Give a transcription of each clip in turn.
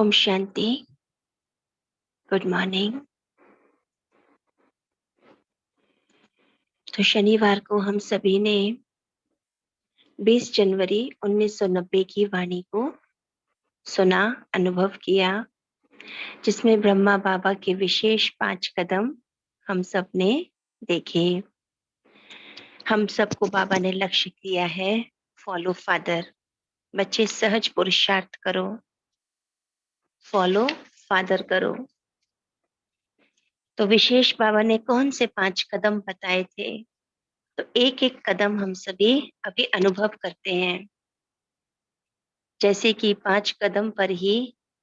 Om Shanti. Good morning. तो शनिवार को हम सभी ने 20 जनवरी 1990 की वाणी को सुना, अनुभव किया, जिसमें ब्रह्मा बाबा के विशेष 5 कदम हम सब ने देखे। हम सबको बाबा ने लक्ष्य दिया है, फॉलो फादर। बच्चे सहज पुरुषार्थ करो, फॉलो फादर करो। तो विशेष बाबा ने कौन से 5 कदम बताए थे? तो एक एक कदम हम सभी अभी अनुभव करते हैं। जैसे कि 5 कदम पर ही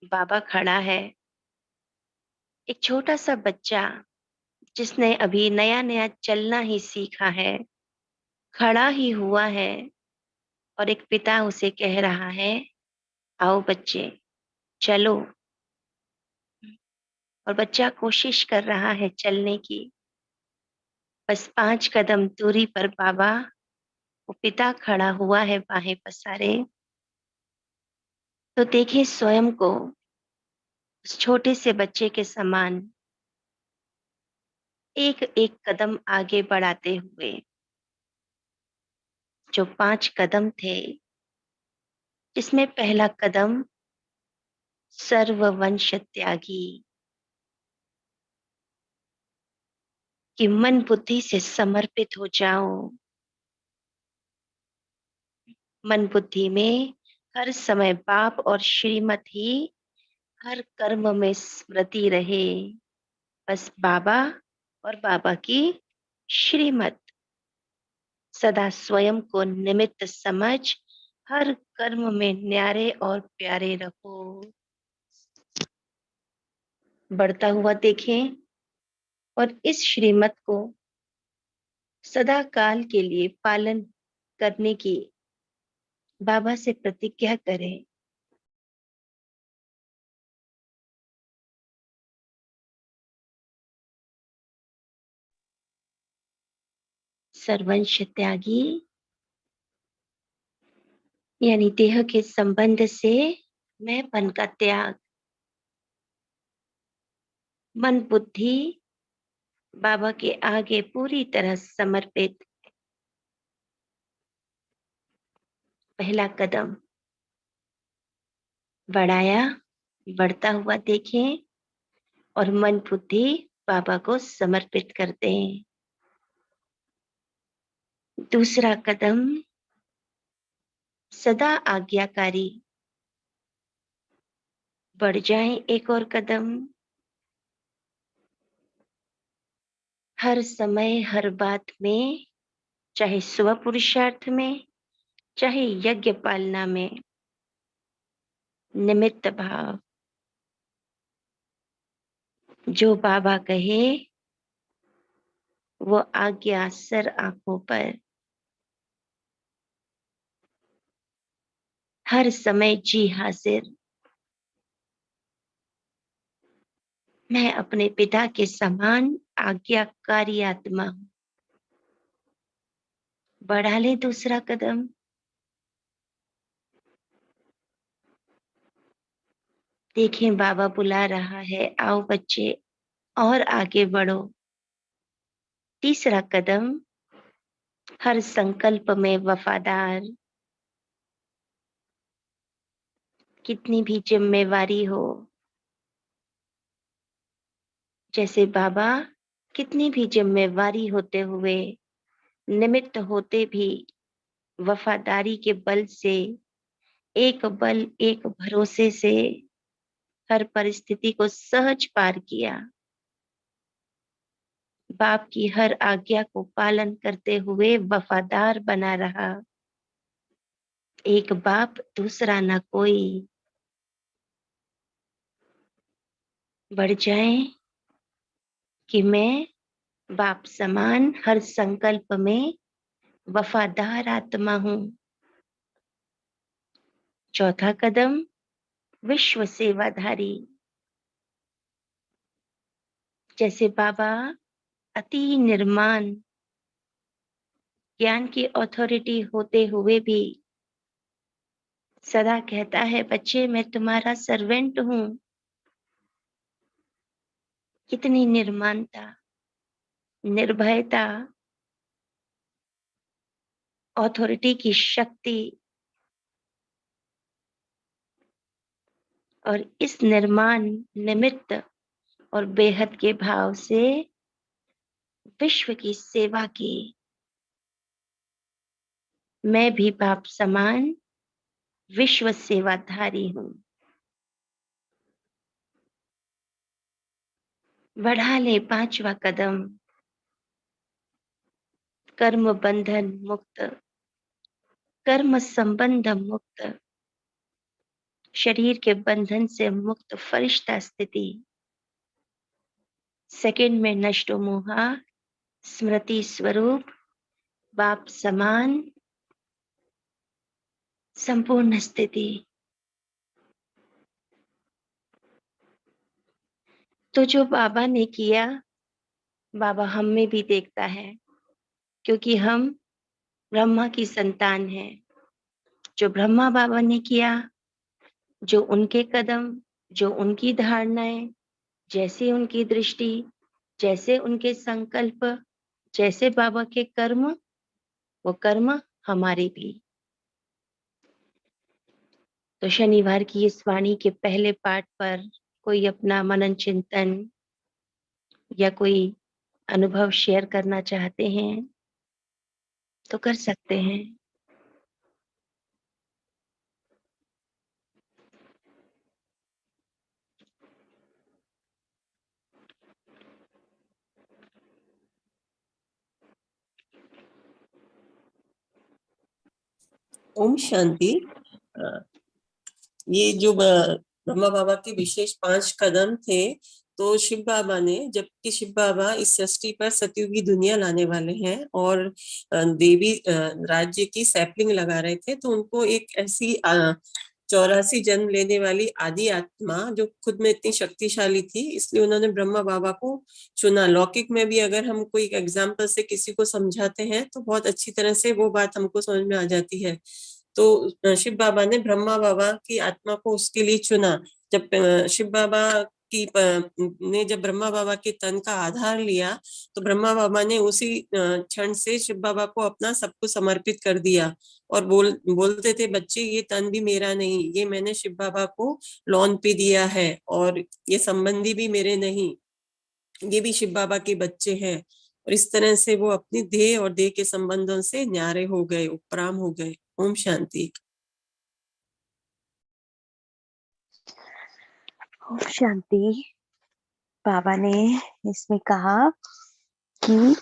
बाबा खड़ा है। एक छोटा सा बच्चा जिसने अभी नया नया चलना ही सीखा है, खड़ा ही हुआ है, और एक पिता उसे कह रहा है, आओ बच्चे चलो। और बच्चा कोशिश कर रहा है चलने की। बस 5 कदम दूरी पर बाबा, वो पिता खड़ा हुआ है बाहें पसारे। तो देखिए स्वयं को उस छोटे से बच्चे के समान एक एक कदम आगे बढ़ाते हुए। जो 5 कदम थे, जिसमें पहला कदम सर्ववंश त्यागी, कि मन बुद्धि से समर्पित हो जाओ। मन बुद्धि में हर समय बाप और श्रीमत ही हर कर्म में स्मृति रहे। बस बाबा और बाबा की श्रीमत। सदा स्वयं को निमित्त समझ हर कर्म में न्यारे और प्यारे रखो। बढ़ता हुआ देखें और इस श्रीमत को सदा काल के लिए पालन करने की बाबा से प्रतिज्ञा करें। सर्वंश त्यागी यानी देह के संबंध से मैंपन का त्याग। मन बुद्धि बाबा के आगे पूरी तरह समर्पित। पहला कदम बढ़ाया, बढ़ता हुआ देखें और मन बुद्धि बाबा को समर्पित करते हैं। दूसरा कदम सदा आज्ञाकारी। बढ़ जाएं एक और कदम। हर समय हर बात में, चाहे स्व पुरुषार्थ में, चाहे यज्ञ पालना में, निमित्त भाव। जो बाबा कहे वो आज्ञा सर आंखों पर। हर समय जी हाजिर। मैं अपने पिता के समान आज्ञाकारी आत्मा हूं। बढ़ा ले दूसरा कदम। देखें बाबा बुला रहा है, आओ बच्चे और आगे बढ़ो। तीसरा कदम हर संकल्प में वफादार। कितनी भी जिम्मेवारी हो, जैसे बाबा कितनी भी जिम्मेवारी होते हुए, निमित्त होते भी वफादारी के बल से, एक बल एक भरोसे से हर परिस्थिति को सहज पार किया। बाप की हर आज्ञा को पालन करते हुए वफादार बना रहा। एक बाप दूसरा न कोई। बढ़ जाए कि मैं बाप समान हर संकल्प में वफादार आत्मा हूं। चौथा कदम विश्व सेवाधारी। जैसे बाबा अति निर्माण ज्ञान की अथॉरिटी होते हुए भी सदा कहता है, बच्चे मैं तुम्हारा सर्वेंट हूं। कितनी निर्माणता, निर्भयता, अथॉरिटी की शक्ति, और इस निर्माण निमित्त और बेहद के भाव से विश्व की सेवा की। मैं भी बाप समान विश्व सेवाधारी हूं। बढ़ा ले 5वां कदम, कर्म बंधन मुक्त, कर्म संबंध मुक्त, शरीर के बंधन से मुक्त फरिश्ता स्थिति। सेकंड में नष्टो मोहा, स्मृति स्वरूप, बाप समान संपूर्ण स्थिति। तो जो बाबा ने किया, बाबा हम में भी देखता है, क्योंकि हम ब्रह्मा की संतान हैं। जो ब्रह्मा बाबा ने किया, जो उनके कदम, जो उनकी धारणाएं, जैसे उनकी दृष्टि, जैसे उनके संकल्प, जैसे बाबा के कर्म, वो कर्म हमारे भी। तो शनिवार की इस वाणी के पहले पाठ पर कोई अपना मनन चिंतन या कोई अनुभव शेयर करना चाहते हैं तो कर सकते हैं। ओम शांति। ये जो ब्रह्मा बाबा के विशेष 5 कदम थे, तो शिव बाबा ने, जबकि शिव बाबा इस सृष्टि पर सतयुगी दुनिया लाने वाले हैं और देवी राज्य की सैपलिंग लगा रहे थे, तो उनको एक ऐसी 84 जन्म लेने वाली आदि आत्मा जो खुद में इतनी शक्तिशाली थी, इसलिए उन्होंने ब्रह्मा बाबा को चुना। लौकिक में भी अगर हम कोई एग्जाम्पल से किसी को समझाते हैं तो बहुत अच्छी तरह से वो बात हमको समझ में आ जाती है। तो शिव बाबा ने ब्रह्मा बाबा की आत्मा को उसके लिए चुना। जब शिव बाबा की ने जब ब्रह्मा बाबा के तन का आधार लिया, तो ब्रह्मा बाबा ने उसी क्षण से शिव बाबा को अपना सब कुछ समर्पित कर दिया और बोलते थे, बच्चे ये तन भी मेरा नहीं, ये मैंने शिव बाबा को लोन पे दिया है, और ये संबंधी भी मेरे नहीं, ये भी शिव बाबा के बच्चे हैं। और इस तरह से वो अपनी देह और देह के संबंधों से न्यारे हो गए, उपराम हो गए। ओम शांति। ओम शांति। बाबा ने इसमें कहा कि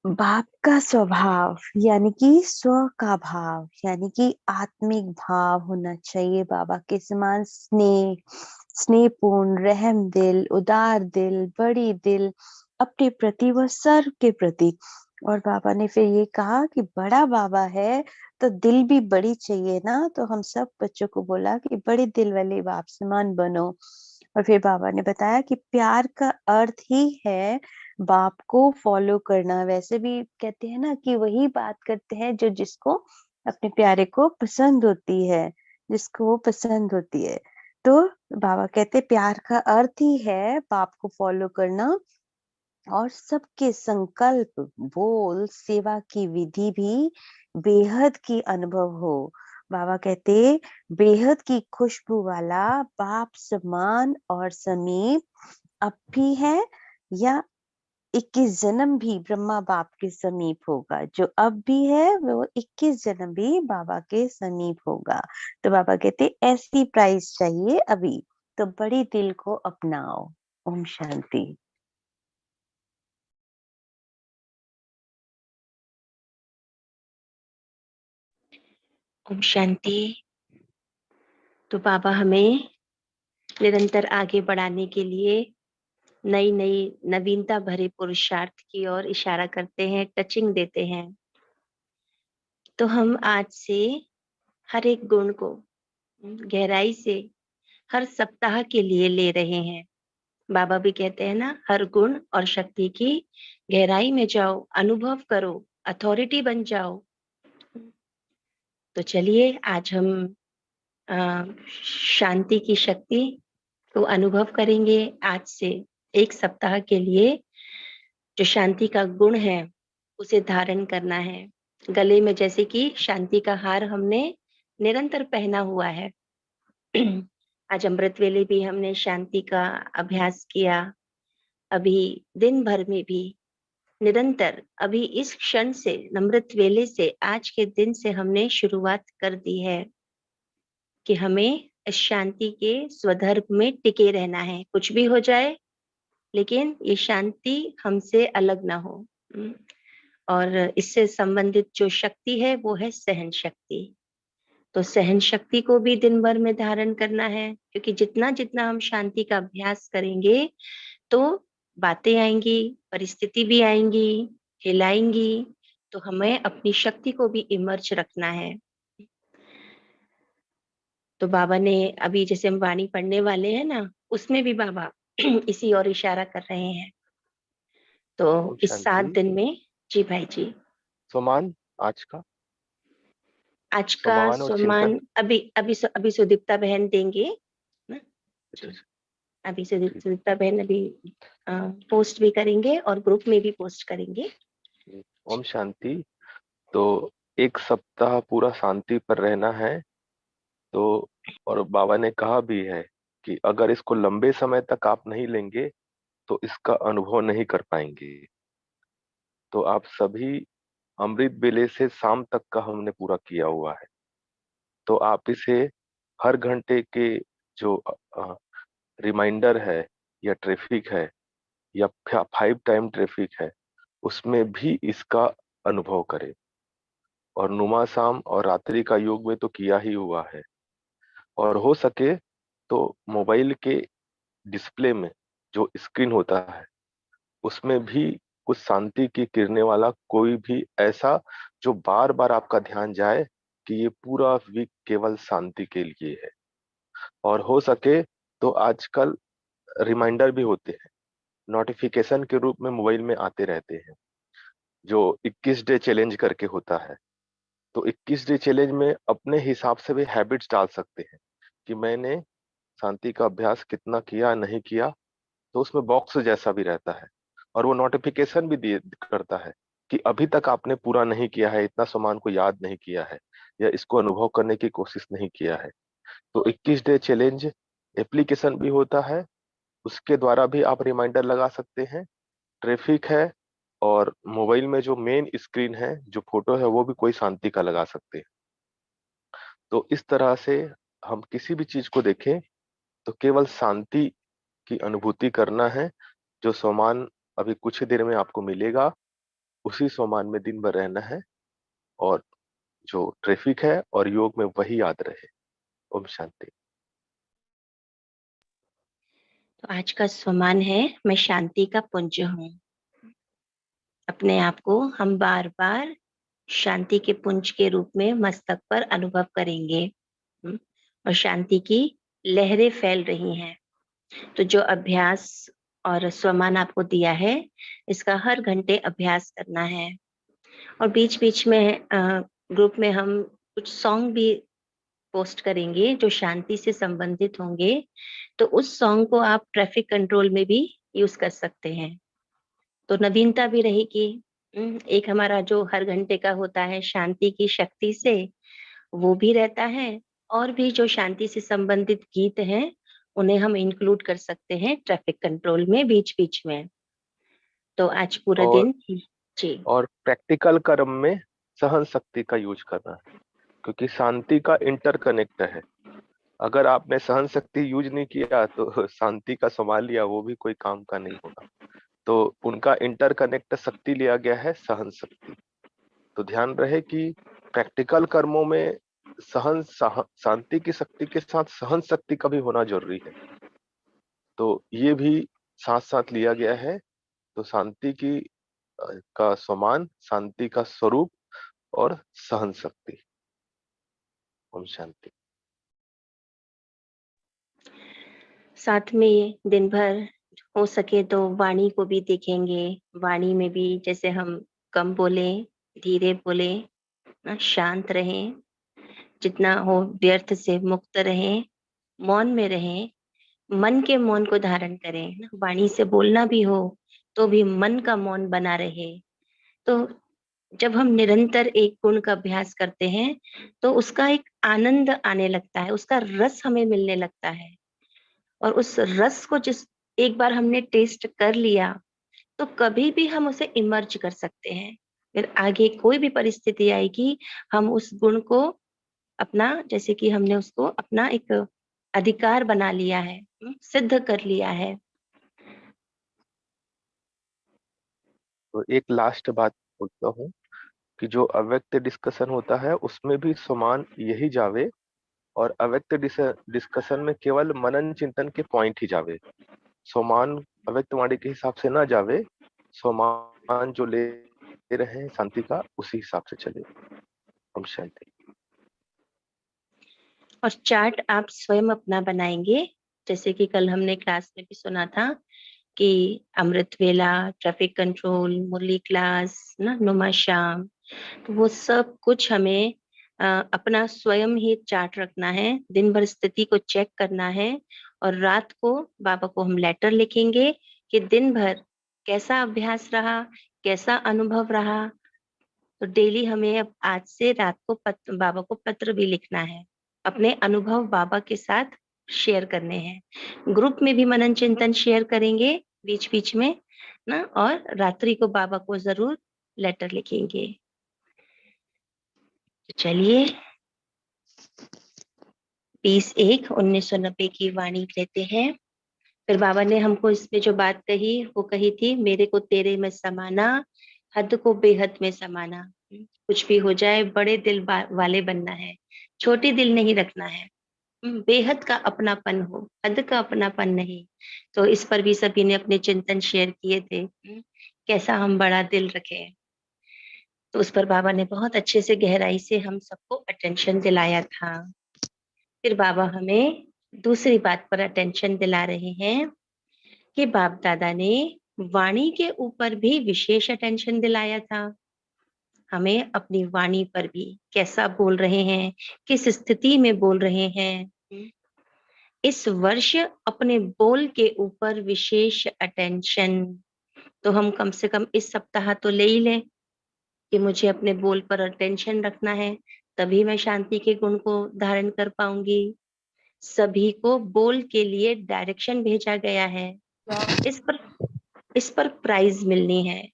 बाप का स्वभाव यानी कि स्व का भाव यानी कि आत्मिक भाव होना चाहिए। बाबा के समान स्नेहपूर्ण, रहम दिल, उदार दिल, बड़ी दिल अपने प्रति व सर्व के प्रति। और बाबा ने फिर ये कहा कि बड़ा बाबा है तो दिल भी बड़ी चाहिए ना, तो हम सब बच्चों को बोला कि बड़े दिल वाले बाप समान बनो। और फिर बाबा ने बताया कि प्यार का अर्थ ही है बाप को फॉलो करना। वैसे भी कहते हैं ना कि वही बात करते हैं जो जिसको अपने प्यारे को पसंद होती है, जिसको वो पसंद होती है। तो बाबा कहते प्यार का अर्थ ही है बाप को फॉलो करना, और सबके संकल्प, बोल, सेवा की विधि भी बेहद की अनुभव हो। बाबा कहते बेहद की खुशबू वाला बाप समान और समीप अब भी है, या 21 जन्म भी ब्रह्मा बाप के समीप होगा। जो अब भी है वो 21 जन्म भी बाबा के समीप होगा। तो बाबा कहते ऐसी प्राइस चाहिए अभी, तो बड़ी दिल को अपनाओ। ओम शांति। ओम शांति। तो बाबा हमें निरंतर आगे बढ़ाने के लिए नई नई नवीनता भरे पुरुषार्थ की ओर इशारा करते हैं, टचिंग देते हैं। तो हम आज से हर एक गुण को गहराई से हर सप्ताह के लिए ले रहे हैं। बाबा भी कहते हैं ना, हर गुण और शक्ति की गहराई में जाओ, अनुभव करो, अथॉरिटी बन जाओ। तो चलिए आज हम शांति की शक्ति को अनुभव करेंगे। आज से 1 सप्ताह के लिए जो शांति का गुण है उसे धारण करना है। गले में जैसे कि शांति का हार हमने निरंतर पहना हुआ है। आज अमृत वेले भी हमने शांति का अभ्यास किया। अभी दिन भर में भी निरंतर अभी इस क्षण से अमृत वेले से आज के दिन से हमने शुरुआत कर दी है कि हमें इस शांति के स्वधर्म में टिके रहना है। कुछ भी हो जाए लेकिन ये शांति हमसे अलग ना हो। और इससे संबंधित जो शक्ति है वो है सहन शक्ति। तो सहन शक्ति को भी दिन भर में धारण करना है, क्योंकि जितना जितना हम शांति का अभ्यास करेंगे तो बातें आएंगी, परिस्थिति भी आएंगी, हिलाएंगी, तो हमें अपनी शक्ति को भी इमर्ज रखना है। तो बाबा ने अभी जैसे हम वाणी पढ़ने वाले हैं ना, उसमें भी बाबा इसी और इशारा कर रहे हैं। तो ओम इस 7 शांति। दिन में जी भाई जी, सम्मान आज का आज का सम्मान और चिंतन। सम्मान अभी सुदीप्ता बहन देंगे ना। अच्छा, जी, अभी सुदीप्ता ठीक। सुदीप्ता बहन अभी पोस्ट भी करेंगे और ग्रुप में भी पोस्ट करेंगे। ओम शांति। तो 1 सप्ताह पूरा शांति पर रहना है। तो और बाबा ने कहा भी है कि अगर इसको लंबे समय तक आप नहीं लेंगे तो इसका अनुभव नहीं कर पाएंगे। तो आप सभी अमृत बेले से शाम तक का हमने पूरा किया हुआ है। तो आप इसे हर घंटे के जो रिमाइंडर है या ट्रैफिक है या 5 टाइम ट्रैफिक है उसमें भी इसका अनुभव करें। और नुमा शाम और रात्रि का योग में तो किया ही हुआ है। और हो सके तो मोबाइल के डिस्प्ले में जो स्क्रीन होता है उसमें भी कुछ शांति की किरणें वाला कोई भी ऐसा जो बार बार आपका ध्यान जाए कि ये पूरा वीक केवल शांति के लिए है। और हो सके तो आजकल रिमाइंडर भी होते हैं, नोटिफिकेशन के रूप में मोबाइल में आते रहते हैं, जो 21 डे चैलेंज करके होता है। तो 21 डे चैलेंज में अपने हिसाब से भी हैबिट्स डाल सकते हैं कि मैंने शांति का अभ्यास कितना किया नहीं किया। तो उसमें बॉक्स जैसा भी रहता है और वो नोटिफिकेशन भी दिए करता है कि अभी तक आपने पूरा नहीं किया है, इतना सामान को याद नहीं किया है या इसको अनुभव करने की कोशिश नहीं किया है। तो 21 डे चैलेंज एप्लीकेशन भी होता है, उसके द्वारा भी आप रिमाइंडर लगा सकते हैं। ट्रैफिक है और मोबाइल में जो मेन स्क्रीन है जो फोटो है वो भी कोई शांति का लगा सकते हैं। तो इस तरह से हम किसी भी चीज को देखें तो केवल शांति की अनुभूति करना है। जो सामान अभी कुछ ही देर में आपको मिलेगा उसी सामान में दिन भर रहना है और जो ट्रैफिक है और योग में वही याद रहे। ओम शांति। तो आज का सम्मान है मैं शांति का पुंज हूँ। अपने आप को हम बार बार शांति के पुंज के रूप में मस्तक पर अनुभव करेंगे। और शांति की लहरें फैल रही हैं। तो जो अभ्यास और स्वमान आपको दिया है इसका हर घंटे अभ्यास करना है। और बीच बीच में ग्रुप में हम कुछ सॉन्ग भी पोस्ट करेंगे जो शांति से संबंधित होंगे। तो उस सॉन्ग को आप ट्रैफिक कंट्रोल में भी यूज कर सकते हैं। तो नवीनता भी रहेगी। एक हमारा जो हर घंटे का होता है शांति की शक्ति से, वो भी रहता है। और भी जो शांति से संबंधित गीत हैं उन्हें हम इंक्लूड कर सकते हैं ट्रैफिक कंट्रोल में बीच बीच में। तो आज पूरा और दिन जी और प्रैक्टिकल कर्म में सहन शक्ति का यूज करना है, क्योंकि शांति का इंटरकनेक्ट है। अगर आपने सहन शक्ति यूज नहीं किया तो शांति का संभाल लिया वो भी कोई काम का नहीं होगा। तो उनका इंटरकनेक्ट शक्ति लिया गया है सहन शक्ति। तो ध्यान रहे कि प्रैक्टिकल कर्मों में शांति की शक्ति के साथ सहन शक्ति का भी होना जरूरी है। तो ये भी साथ साथ लिया गया है। तो शांति की का समान, शांति का स्वरूप और सहन शक्ति। ओम शांति। साथ में दिन भर हो सके तो वाणी को भी देखेंगे। वाणी में भी जैसे हम कम बोले, धीरे बोले, शांत रहें। जितना हो व्यर्थ से मुक्त रहें, मौन में रहें, मन के मौन को धारण करें ना। वाणी से बोलना भी हो तो भी मन का मौन बना रहे। तो जब हम निरंतर एक गुण का अभ्यास करते हैं तो उसका एक आनंद आने लगता है, उसका रस हमें मिलने लगता है। और उस रस को जिस एक बार हमने टेस्ट कर लिया तो कभी भी हम उसे इमर्ज कर सकते हैं। फिर आगे कोई भी परिस्थिति आएगी, हम उस गुण को अपना, जैसे कि हमने उसको अपना एक अधिकार बना लिया है, सिद्ध कर लिया है। तो एक लास्ट बात बोलता हूँ कि जो अव्यक्त डिस्कशन होता है उसमें भी समान यही जावे, और अव्यक्त डिस्कशन में केवल मनन चिंतन के पॉइंट ही जावे। समान अव्यक्त वाणी के हिसाब से ना जावे, समान जो ले रहे हैं शांति का उसी हिसाब से चले। हम शांति। और चार्ट आप स्वयं अपना बनाएंगे, जैसे कि कल हमने क्लास में भी सुना था कि अमृत वेला, ट्रैफिक कंट्रोल, मुरली क्लास ना, नुमा शाम, तो वो सब कुछ हमें अपना स्वयं ही चार्ट रखना है। दिन भर स्थिति को चेक करना है और रात को बाबा को हम लेटर लिखेंगे कि दिन भर कैसा अभ्यास रहा, कैसा अनुभव रहा। तो डेली हमें अब आज से रात को बाबा को पत्र भी लिखना है, अपने अनुभव बाबा के साथ शेयर करने हैं। ग्रुप में भी मनन चिंतन शेयर करेंगे बीच बीच में ना, और रात्रि को बाबा को जरूर लेटर लिखेंगे। चलिए 20/1/1990 की वाणी लेते हैं। फिर बाबा ने हमको इसमें जो बात कही वो कही थी, मेरे को तेरे में समाना, हद को बेहद में समाना। कुछ भी हो जाए बड़े दिल वाले बनना है, छोटी दिल नहीं रखना है। बेहद का अपनापन हो, हद का अपनापन नहीं। तो इस पर भी सभी ने अपने चिंतन शेयर किए थे, कैसा हम बड़ा दिल रखें। तो उस पर बाबा ने बहुत अच्छे से गहराई से हम सबको अटेंशन दिलाया था। फिर बाबा हमें दूसरी बात पर अटेंशन दिला रहे हैं कि बाप दादा ने वाणी के ऊपर भी विशेष अटेंशन दिलाया था। हमें अपनी वाणी पर भी कैसा बोल रहे हैं, किस स्थिति में बोल रहे हैं। इस वर्ष अपने बोल के ऊपर विशेष अटेंशन, तो हम कम से कम इस सप्ताह तो ले ही लें कि मुझे अपने बोल पर अटेंशन रखना है, तभी मैं शांति के गुण को धारण कर पाऊंगी। सभी को बोल के लिए डायरेक्शन भेजा गया है, इस पर प्राइज मिलनी है।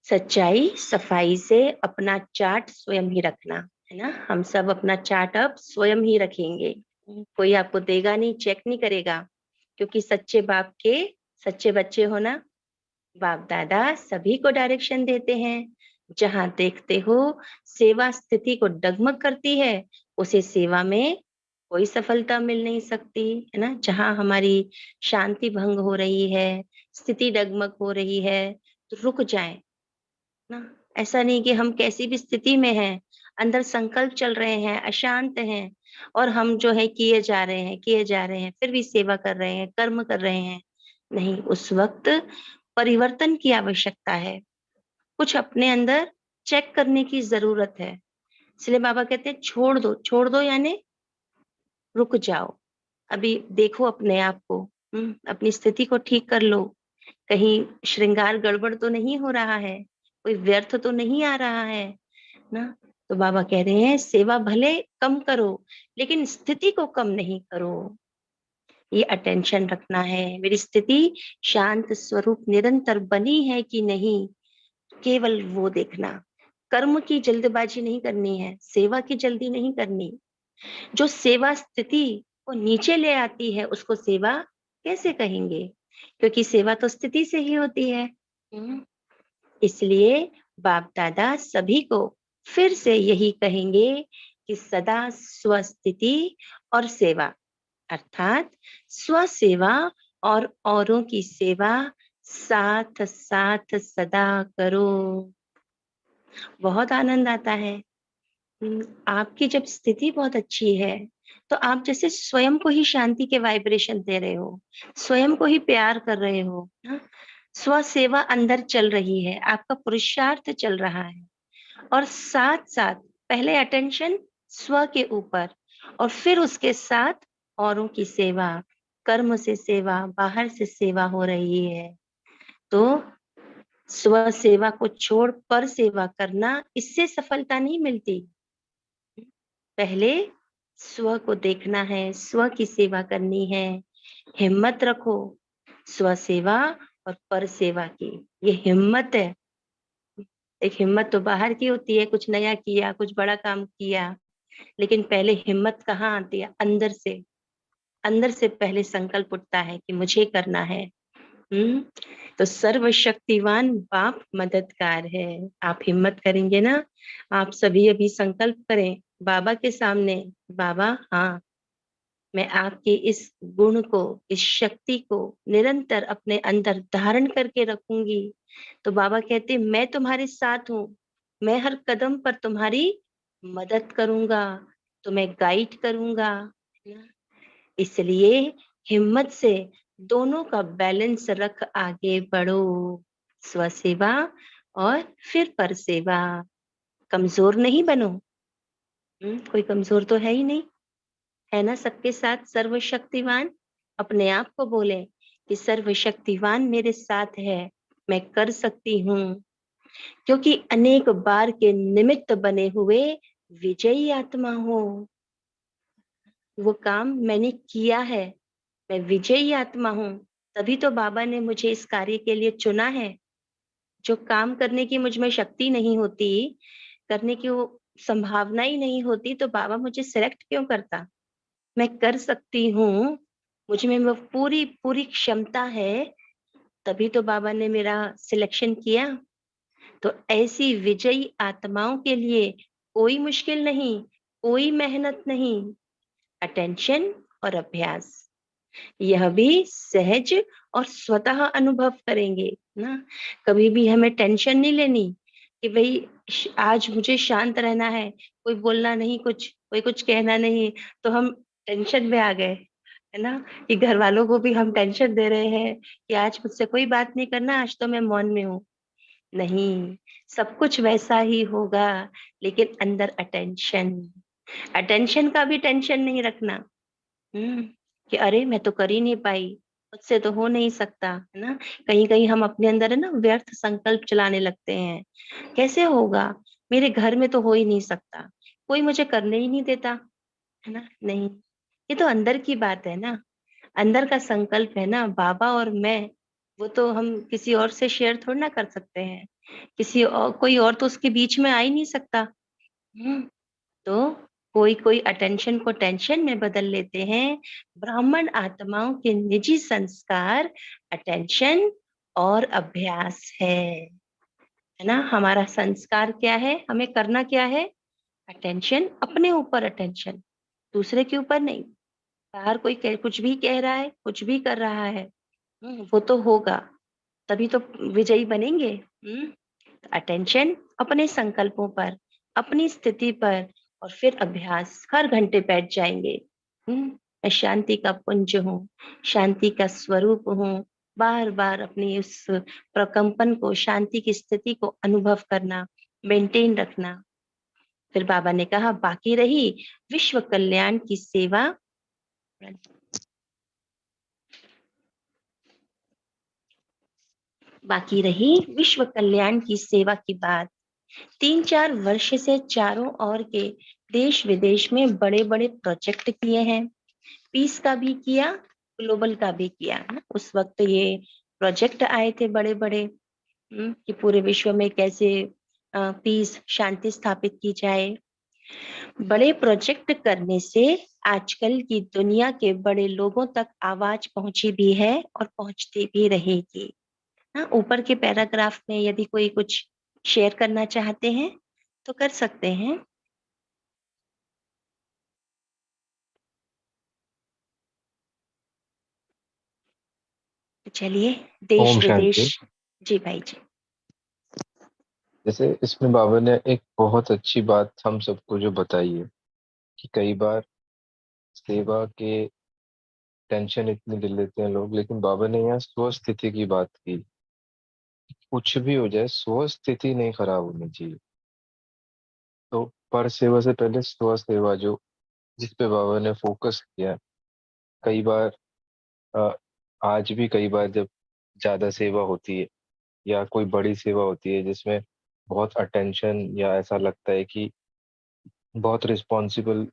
सच्चाई सफाई से अपना चार्ट स्वयं ही रखना है ना। हम सब अपना चार्ट अब स्वयं ही रखेंगे, कोई आपको देगा नहीं, चेक नहीं करेगा, क्योंकि सच्चे बाप के सच्चे बच्चे हो ना। बाप दादा सभी को डायरेक्शन देते हैं। जहां देखते हो सेवा स्थिति को डगमग करती है, उसे सेवा में कोई सफलता मिल नहीं सकती है ना। जहां हमारी शांति भंग हो रही है, स्थिति डगमग हो रही है, तो रुक जाएं ना। ऐसा नहीं कि हम कैसी भी स्थिति में हैं, अंदर संकल्प चल रहे हैं, अशांत हैं, और हम जो है किए जा रहे हैं, फिर भी सेवा कर रहे हैं, कर्म कर रहे हैं। नहीं, उस वक्त परिवर्तन की आवश्यकता है, कुछ अपने अंदर चेक करने की जरूरत है। इसलिए बाबा कहते हैं छोड़ दो यानी रुक जाओ, अभी देखो अपने आप को, अपनी स्थिति को ठीक कर लो। कहीं श्रृंगार गड़बड़ तो नहीं हो रहा है, कोई व्यर्थ तो नहीं आ रहा है ना। तो बाबा कह रहे हैं सेवा भले कम करो लेकिन स्थिति को कम नहीं करो। ये अटेंशन रखना है, मेरी स्थिति शांत स्वरूप निरंतर बनी है कि नहीं, केवल वो देखना। कर्म की जल्दबाजी नहीं करनी है, सेवा की जल्दी नहीं करनी। जो सेवा स्थिति को नीचे ले आती है उसको सेवा कैसे कहेंगे, क्योंकि सेवा तो स्थिति से ही होती है। इसलिए बाप दादा सभी को फिर से यही कहेंगे कि सदा स्वस्थिति और सेवा, अर्थात स्व सेवा और औरों की सेवा साथ साथ सदा करो। बहुत आनंद आता है। आपकी जब स्थिति बहुत अच्छी है तो आप जैसे स्वयं को ही शांति के वाइब्रेशन दे रहे हो, स्वयं को ही प्यार कर रहे हो ना। स्व सेवा अंदर चल रही है, आपका पुरुषार्थ चल रहा है, और साथ साथ पहले अटेंशन स्व के ऊपर, और फिर उसके साथ औरों की सेवा, कर्म से सेवा, बाहर से सेवा हो रही है। तो स्व सेवा को छोड़ पर सेवा करना, इससे सफलता नहीं मिलती। पहले स्व को देखना है, स्व की सेवा करनी है। हिम्मत रखो स्व सेवा और पर सेवा की, ये हिम्मत है। एक हिम्मत तो बाहर की होती है, कुछ नया किया, कुछ बड़ा काम किया, लेकिन पहले हिम्मत कहाँ आती है? अंदर से। अंदर से पहले संकल्प उठता है कि मुझे करना है। हम्म तो सर्वशक्तिवान बाप मददगार है। आप हिम्मत करेंगे ना? आप सभी अभी संकल्प करें बाबा के सामने, बाबा हाँ, मैं आपके इस गुण को, इस शक्ति को निरंतर अपने अंदर धारण करके रखूंगी। तो बाबा कहते मैं तुम्हारे साथ हूँ, मैं हर कदम पर तुम्हारी मदद करूंगा, तुम्हें गाइड करूंगा। इसलिए हिम्मत से दोनों का बैलेंस रख आगे बढ़ो, स्व सेवा और फिर पर सेवा। कमजोर नहीं बनो। कोई कमजोर तो है ही नहीं, है ना? सबके साथ सर्वशक्तिवान। अपने आप को बोले कि सर्वशक्तिवान मेरे साथ है, मैं कर सकती हूँ, क्योंकि अनेक बार के निमित्त बने हुए विजयी आत्मा हो। वो काम मैंने किया है, मैं विजयी आत्मा हूँ, तभी तो बाबा ने मुझे इस कार्य के लिए चुना है। जो काम करने की मुझ में शक्ति नहीं होती, करने की वो संभावना ही नहीं होती, तो बाबा मुझे सिलेक्ट क्यों करता? मैं कर सकती हूँ, मुझ में वो पूरी पूरी क्षमता है, तभी तो बाबा ने मेरा सिलेक्शन किया। तो ऐसी विजयी आत्माओं के लिए कोई मुश्किल नहीं, कोई मेहनत नहीं, अटेंशन और अभ्यास, यह भी सहज और स्वतः अनुभव करेंगे ना। कभी भी हमें टेंशन नहीं लेनी कि भाई आज मुझे शांत रहना है, कोई बोलना नहीं, कोई कुछ कहना नहीं, तो हम टेंशन में आ गए, है ना? कि घर वालों को भी हम टेंशन दे रहे हैं कि आज मुझसे कोई बात नहीं करना, आज तो मैं मौन में हूँ। नहीं, सब कुछ वैसा ही होगा, लेकिन अंदर अटेंशन, अटेंशन का भी टेंशन नहीं रखना। हम्म कि अरे मैं तो कर ही नहीं पाई, मुझसे तो हो नहीं सकता, है ना? कहीं कहीं हम अपने अंदर है ना व्यर्थ संकल्प चलाने लगते हैं। कैसे होगा? मेरे घर में तो हो ही नहीं सकता, कोई मुझे करने ही नहीं देता, है ना? नहीं, ये तो अंदर की बात है ना, अंदर का संकल्प है ना। बाबा और मैं, वो तो हम किसी और से शेयर थोड़ा ना कर सकते हैं, किसी और, कोई और तो उसके बीच में आ ही नहीं सकता। तो कोई कोई अटेंशन को टेंशन में बदल लेते हैं। ब्राह्मण आत्माओं के निजी संस्कार अटेंशन और अभ्यास है ना? हमारा संस्कार क्या है? हमें करना क्या है? अटेंशन, अपने ऊपर अटेंशन, दूसरे के ऊपर नहीं। बाहर कोई कुछ भी कह रहा है, कुछ भी कर रहा है, वो तो होगा, तभी तो विजयी बनेंगे। अटेंशन अपने संकल्पों पर, अपनी स्थिति पर, और फिर अभ्यास, हर घंटे बैठ जाएंगे। मैं शांति का पुंज हूँ, शांति का स्वरूप हूँ। बार बार अपनी उस प्रकंपन को, शांति की स्थिति को अनुभव करना, मेंटेन रखना। फिर बाबा ने कहा बाकी रही विश्व कल्याण की सेवा। बाकी रही विश्व कल्याण की सेवा की बात। 3-4 वर्ष से चारों ओर के देश विदेश में बड़े बड़े प्रोजेक्ट किए हैं। पीस का भी किया, ग्लोबल का भी किया ना। उस वक्त ये प्रोजेक्ट आए थे बड़े बड़े, कि पूरे विश्व में कैसे पीस, शांति स्थापित की जाए। बड़े प्रोजेक्ट करने से आजकल की दुनिया के बड़े लोगों तक आवाज पहुंची भी है और पहुंचती भी रहेगी। ऊपर के पैराग्राफ में यदि कोई कुछ शेयर करना चाहते हैं तो कर सकते हैं। तो चलिए, देश ओम विदेश। शांति। जी भाई जी। जैसे इसमें बाबा ने एक बहुत अच्छी बात हम सबको जो बताई है कि कई बार सेवा के टेंशन इतनी ले लेते हैं लोग, लेकिन बाबा ने यहाँ स्वस्थिति की बात की कुछ भी हो जाए, स्व स्थिति नहीं खराब होनी चाहिए। तो पर सेवा से पहले स्व सेवा, जो जिस पे बाबा ने फोकस किया। कई बार अ, आज भी कई बार जब ज्यादा सेवा होती है या कोई बड़ी सेवा होती है जिसमें बहुत अटेंशन या ऐसा लगता है कि बहुत रिस्पॉन्सिबल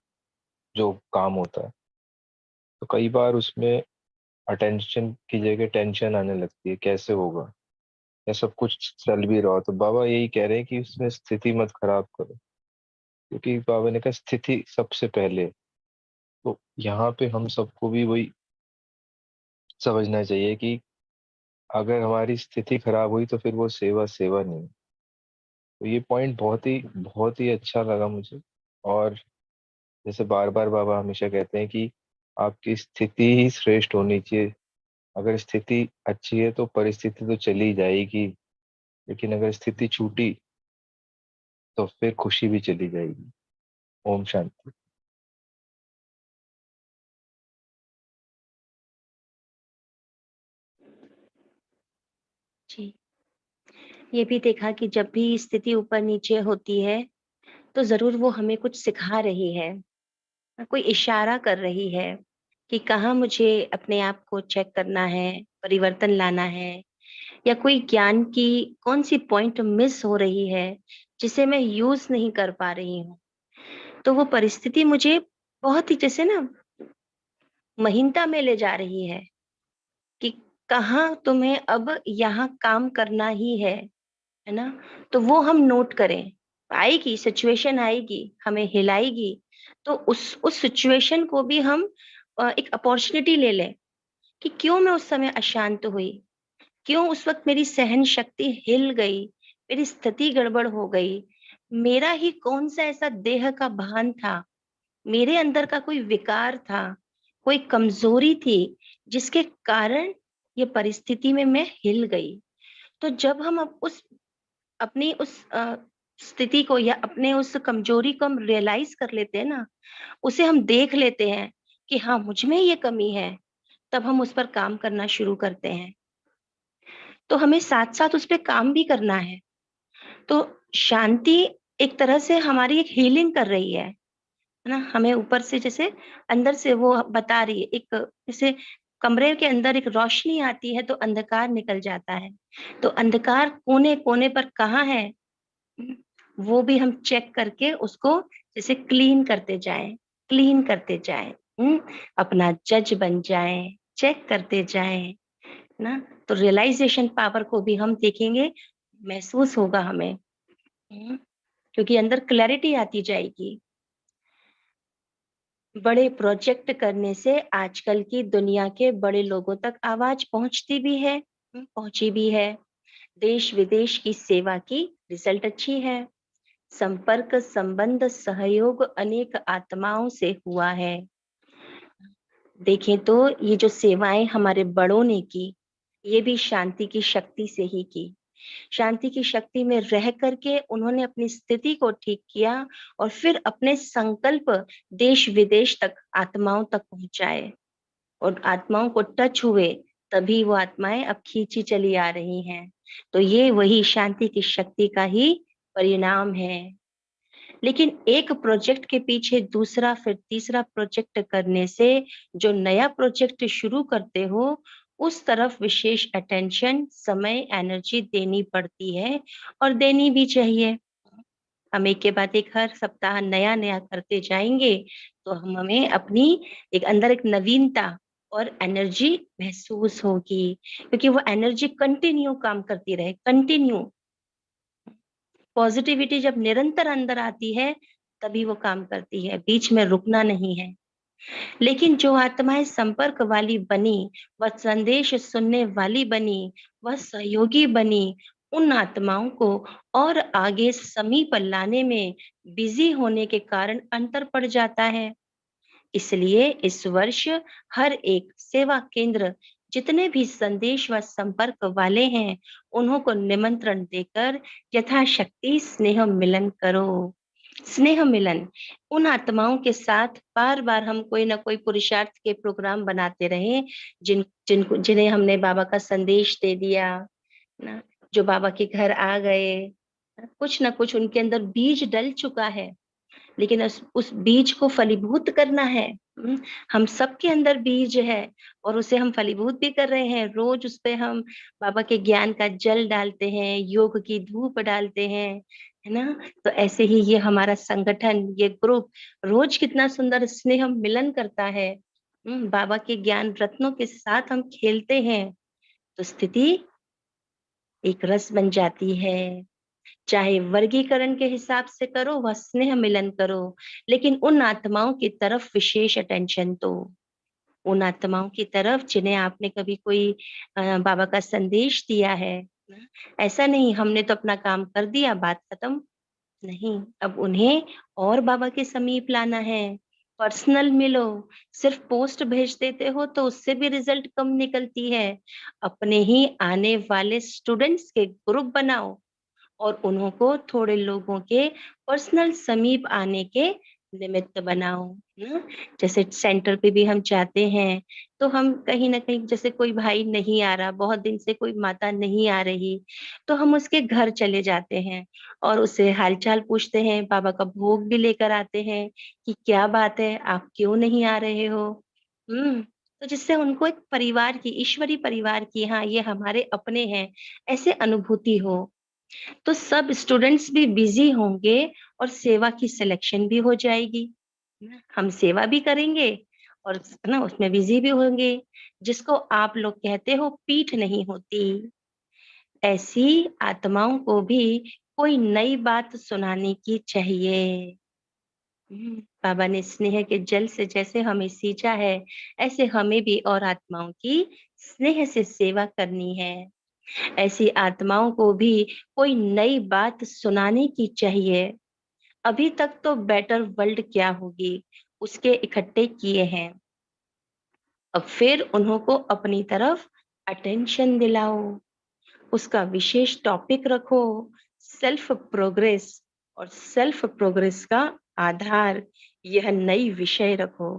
जो काम होता है, तो कई बार उसमें अटेंशन की जगह टेंशन आने लगती है, कैसे होगा, या सब कुछ चल भी रहा हो। तो बाबा यही कह रहे हैं कि उसमें स्थिति मत खराब करो, क्योंकि बाबा ने कहा स्थिति सबसे पहले। तो यहाँ पे हम सबको भी वही समझना चाहिए कि अगर हमारी स्थिति खराब हुई तो फिर वो सेवा सेवा नहीं। तो ये पॉइंट बहुत ही अच्छा लगा मुझे। और जैसे बार बार बाबा हमेशा कहते हैं कि आपकी स्थिति ही श्रेष्ठ होनी चाहिए। अगर स्थिति अच्छी है तो परिस्थिति तो चली जाएगी, लेकिन अगर स्थिति छूटी तो फिर खुशी भी चली जाएगी। ओम शांति। जी, ये भी देखा कि जब भी स्थिति ऊपर नीचे होती है तो जरूर वो हमें कुछ सिखा रही है, कोई इशारा कर रही है कि कहाँ मुझे अपने आप को चेक करना है, परिवर्तन लाना है, या कोई ज्ञान की कौन सी पॉइंट मिस हो रही है जिसे मैं यूज नहीं कर पा रही हूँ। तो वो परिस्थिति मुझे बहुत ही जैसे ना महीनता में ले जा रही है कि कहाँ तुम्हें अब यहाँ काम करना ही है ना। तो वो हम नोट करें, आएगी सिचुएशन, आएगी हमें हिलाएगी, तो उस सिचुएशन को भी हम एक अपॉर्चुनिटी ले लें कि क्यों मैं उस समय अशांत हुई, क्यों उस वक्त मेरी सहन शक्ति हिल गई, मेरी स्थिति गड़बड़ हो गई, मेरा ही कौन सा ऐसा देह का भान था, मेरे अंदर का कोई विकार था, कोई कमजोरी थी जिसके कारण ये परिस्थिति में मैं हिल गई। तो जब हम अब उस अपनी उस स्थिति को या अपने उस कमजोरी को हम रियलाइज कर लेते हैं ना, उसे हम देख लेते हैं कि हाँ मुझ में ये कमी है, तब हम उस पर काम करना शुरू करते हैं। तो हमें साथ साथ उस पर काम भी करना है। तो शांति एक तरह से हमारी एक हीलिंग कर रही है ना। हमें ऊपर से जैसे अंदर से वो बता रही है, एक जैसे कमरे के अंदर एक रोशनी आती है तो अंधकार निकल जाता है। तो अंधकार कोने कोने पर कहाँ है, वो भी हम चेक करके उसको जैसे क्लीन करते जाएं, क्लीन करते जाएं। अपना जज बन जाएं, चेक करते जाएं ना। तो रियलाइजेशन पावर को भी हम देखेंगे, महसूस होगा हमें। क्योंकि अंदर क्लैरिटी आती जाएगी। बड़े प्रोजेक्ट करने से आजकल की दुनिया के बड़े लोगों तक आवाज पहुंचती भी है, पहुंची भी है। देश विदेश की सेवा की रिजल्ट अच्छी है। संपर्क संबंध सहयोग अनेक आत्माओं से हुआ है। देखें तो ये जो सेवाएं हमारे बड़ों ने की, ये भी शांति की शक्ति से ही की। शांति की शक्ति में रह करके उन्होंने अपनी स्थिति को ठीक किया और फिर अपने संकल्प देश विदेश तक आत्माओं तक पहुंचाए और आत्माओं को टच हुए, तभी वो आत्माएं अब खींची चली आ रही हैं। तो ये वही शांति की शक्ति का ही परिणाम है। लेकिन एक प्रोजेक्ट के पीछे दूसरा फिर तीसरा प्रोजेक्ट करने से जो नया प्रोजेक्ट शुरू करते हो, उस तरफ विशेष अटेंशन, समय, एनर्जी देनी पड़ती है और देनी भी चाहिए। हम एक के बाद एक हर सप्ताह नया नया करते जाएंगे तो हम हमें अपनी एक अंदर एक नवीनता और एनर्जी महसूस होगी, क्योंकि वो एनर्जी कंटिन्यू काम करती रहे, कंटिन्यू। पॉजिटिविटी जब निरंतर अंदर आती है तभी वो काम करती है, बीच में रुकना नहीं है। लेकिन जो आत्माएं संपर्क वाली बनी, वह संदेश सुनने वाली बनी, वह सहयोगी बनी, उन आत्माओं को और आगे समीप लाने में बिजी होने के कारण अंतर पड़ जाता है। इसलिए इस वर्ष हर एक सेवा केंद्र जितने भी संदेश व संपर्क वाले हैं, उन्हों को निमंत्रण देकर यथाशक्ति स्नेह मिलन करो। स्नेह मिलन उन आत्माओं के साथ बार बार हम कोई ना कोई पुरुषार्थ के प्रोग्राम बनाते रहे, जिन्हें हमने बाबा का संदेश दे दिया ना, जो बाबा के घर आ गए, कुछ ना कुछ उनके अंदर बीज डल चुका है, लेकिन उस बीज को फलीभूत करना है। हम सबके अंदर बीज है और उसे हम फलीभूत भी कर रहे हैं। रोज उस पे हम बाबा के ज्ञान का जल डालते हैं, योग की धूप डालते हैं, है ना। तो ऐसे ही ये हमारा संगठन, ये ग्रुप रोज कितना सुंदर स्नेह मिलन करता है। बाबा के ज्ञान रत्नों के साथ हम खेलते हैं, तो स्थिति एक रस बन जाती है। चाहे वर्गीकरण के हिसाब से करो, वह स्नेह मिलन करो, लेकिन उन आत्माओं की तरफ विशेष अटेंशन दो। उन आत्माओं की तरफ जिन्हें आपने कभी कोई बाबा का संदेश दिया है। ऐसा नहीं हमने तो अपना काम कर दिया, बात खत्म। नहीं, अब उन्हें और बाबा के समीप लाना है। पर्सनल मिलो। सिर्फ पोस्ट भेज देते हो तो उससे भी रिजल्ट कम निकलती है। अपने ही आने वाले स्टूडेंट्स के ग्रुप बनाओ और उन्हों को थोड़े लोगों के पर्सनल समीप आने के निमित्त बनाओ ना। जैसे सेंटर पे भी हम जाते हैं तो हम कहीं ना कहीं, जैसे कोई भाई नहीं आ रहा, बहुत दिन से कोई माता नहीं आ रही, तो हम उसके घर चले जाते हैं और उससे हालचाल पूछते हैं, बाबा का भोग भी लेकर आते हैं कि क्या बात है, आप क्यों नहीं आ रहे हो। तो जिससे उनको एक परिवार की, ईश्वरी परिवार की, हाँ ये हमारे अपने हैं, ऐसे अनुभूति हो। तो सब स्टूडेंट्स भी बिजी होंगे और सेवा की सिलेक्शन भी हो जाएगी। हम सेवा भी करेंगे और ना उसमें बिजी भी होंगे। जिसको आप लोग कहते हो पीठ नहीं होती, ऐसी आत्माओं को भी कोई नई बात सुनाने की चाहिए। बाबा ने स्नेह के जल से जैसे हमें सींचा है, ऐसे हमें भी और आत्माओं की स्नेह से सेवा करनी है। ऐसी आत्माओं को भी कोई नई बात सुनाने की चाहिए। अभी तक तो बेटर वर्ल्ड क्या होगी उसके इकट्ठे किए हैं, अब फिर उन्हों को अपनी तरफ अटेंशन दिलाओ। उसका विशेष टॉपिक रखो, सेल्फ प्रोग्रेस, और सेल्फ प्रोग्रेस का आधार यह नई विषय रखो।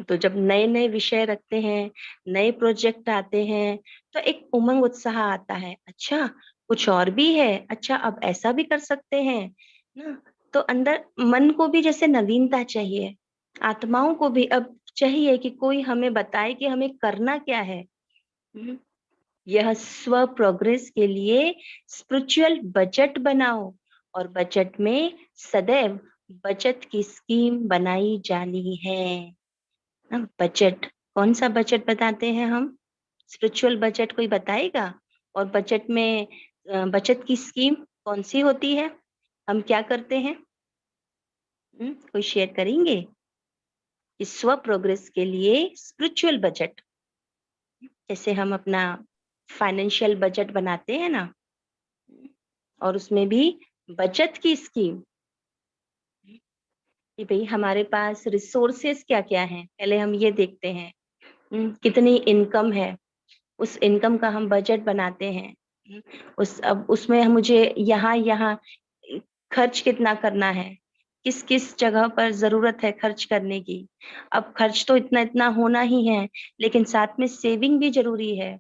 तो जब नए नए विषय रखते हैं, नए प्रोजेक्ट आते हैं, तो एक उमंग उत्साह आता है, अच्छा कुछ और भी है, अच्छा अब ऐसा भी कर सकते हैं ना। तो अंदर मन को भी जैसे नवीनता चाहिए, आत्माओं को भी अब चाहिए कि कोई हमें बताए कि हमें करना क्या है। हम्म, यह स्व प्रोग्रेस के लिए स्पिरिचुअल बजट बनाओ और बजट में सदैव बचत की स्कीम बनाई जानी है ना। बजट, कौन सा बजट बताते हैं हम? स्पिरिचुअल बजट कोई बताएगा? और बजट में बचत की स्कीम कौन सी होती है? हम क्या करते हैं? कोई शेयर करेंगे? कि स्व प्रोग्रेस के लिए स्पिरिचुअल बजट, जैसे हम अपना फाइनेंशियल बजट बनाते हैं ना, और उसमें भी बचत की स्कीम, कि भाई हमारे पास रिसोर्सेस क्या क्या हैं, पहले हम ये देखते हैं। कितनी इनकम है, उस इनकम का हम बजट बनाते हैं। उस अब उसमें मुझे यहाँ यहाँ खर्च कितना करना है, किस किस जगह पर जरूरत है खर्च करने की। अब खर्च तो इतना इतना होना ही है, लेकिन साथ में सेविंग भी जरूरी है।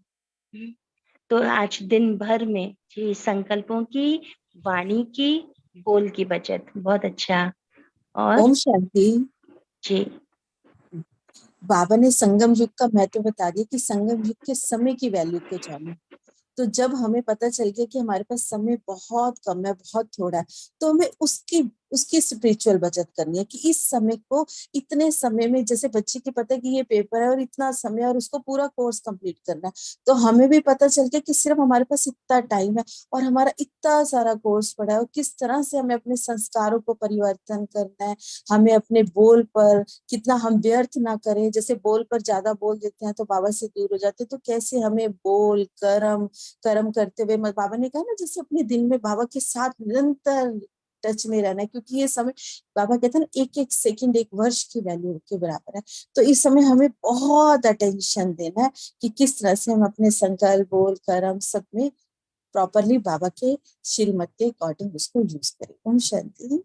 तो आज दिन भर में जी संकल्पों की, वाणी की, बोल की बचत, बहुत अच्छा। और ओम शांति। जी बाबा ने संगम युग का महत्व बता दिया कि संगम युग के समय की वैल्यू को जानो। तो जब हमें पता चल गया कि हमारे पास समय बहुत कम है, बहुत थोड़ा है, तो हमें उसकी उसकी स्पिरिचुअल बचत करनी है कि इस समय को इतने समय में, जैसे बच्चे की पता है कि ये पेपर है और इतना समय और उसको पूरा कोर्स कंप्लीट करना है, तो हमें भी पता चल गया कि सिर्फ हमारे पास इतना टाइम है और हमारा इतना सारा कोर्स पड़ा है और किस तरह से हमें अपने संस्कारों को परिवर्तन करना है। हमें अपने बोल पर कितना हम व्यर्थ ना करें, जैसे बोल पर ज्यादा बोल देते हैं तो बाबा से दूर हो जाते हैं, तो कैसे हमें बोल कर्म करते हुए, बाबा ने कहा ना, जैसे अपने दिल में बाबा के साथ निरंतर टच में रहना है, क्योंकि ये समय बाबा कहते हैं ना, एक एक सेकंड एक वर्ष की वैल्यू के बराबर है। तो इस समय हमें बहुत अटेंशन देना है कि किस तरह से हम अपने संकल्प, बोल, कर्म सब में प्रॉपरली बाबा के श्रीमत के अकॉर्डिंग उसको यूज करें। ओम शांति।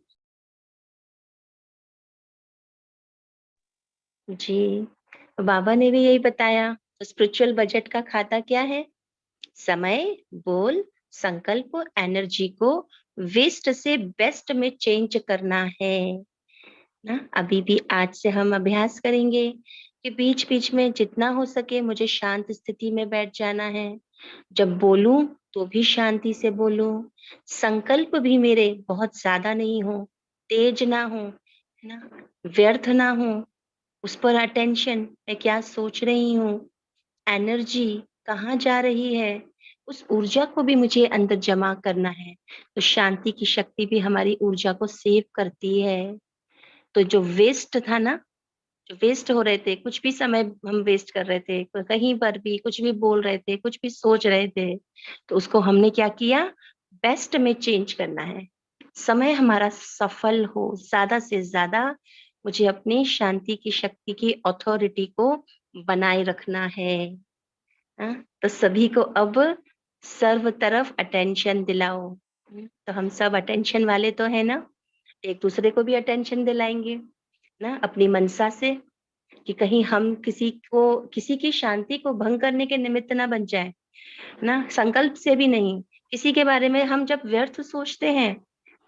जी, बाबा ने भी यही बताया। तो स्पिरिचुअल बजट का खाता क्या है? समय, बोल, संकल्प और एनर्जी को वेस्ट से बेस्ट में चेंज करना है ना। अभी भी आज से हम अभ्यास करेंगे कि बीच बीच में जितना हो सके मुझे शांत स्थिति में बैठ जाना है। जब बोलूं तो भी शांति से बोलूं। संकल्प भी मेरे बहुत ज्यादा नहीं हो, तेज ना हो, है ना, व्यर्थ ना हो। उस पर अटेंशन, मैं क्या सोच रही हूँ, एनर्जी कहाँ जा रही है, उस ऊर्जा को भी मुझे अंदर जमा करना है। तो शांति की शक्ति भी हमारी ऊर्जा को सेव करती है। तो जो वेस्ट था ना, जो वेस्ट हो रहे थे, कुछ भी समय हम वेस्ट कर रहे थे, कहीं पर भी कुछ भी बोल रहे थे, कुछ भी सोच रहे थे, तो उसको हमने क्या किया, बेस्ट में चेंज करना है। समय हमारा सफल हो, ज्यादा से ज्यादा मुझे अपनी शांति की शक्ति की अथॉरिटी को बनाए रखना है। हाँ? तो सभी को अब सर्व तरफ अटेंशन दिलाओ। तो हम सब अटेंशन वाले तो है ना, एक दूसरे को भी अटेंशन दिलाएंगे ना, अपनी मनसा से, कि कहीं हम किसी की शांति को भंग करने के निमित्त ना बन जाए ना। संकल्प से भी नहीं, किसी के बारे में हम जब व्यर्थ सोचते हैं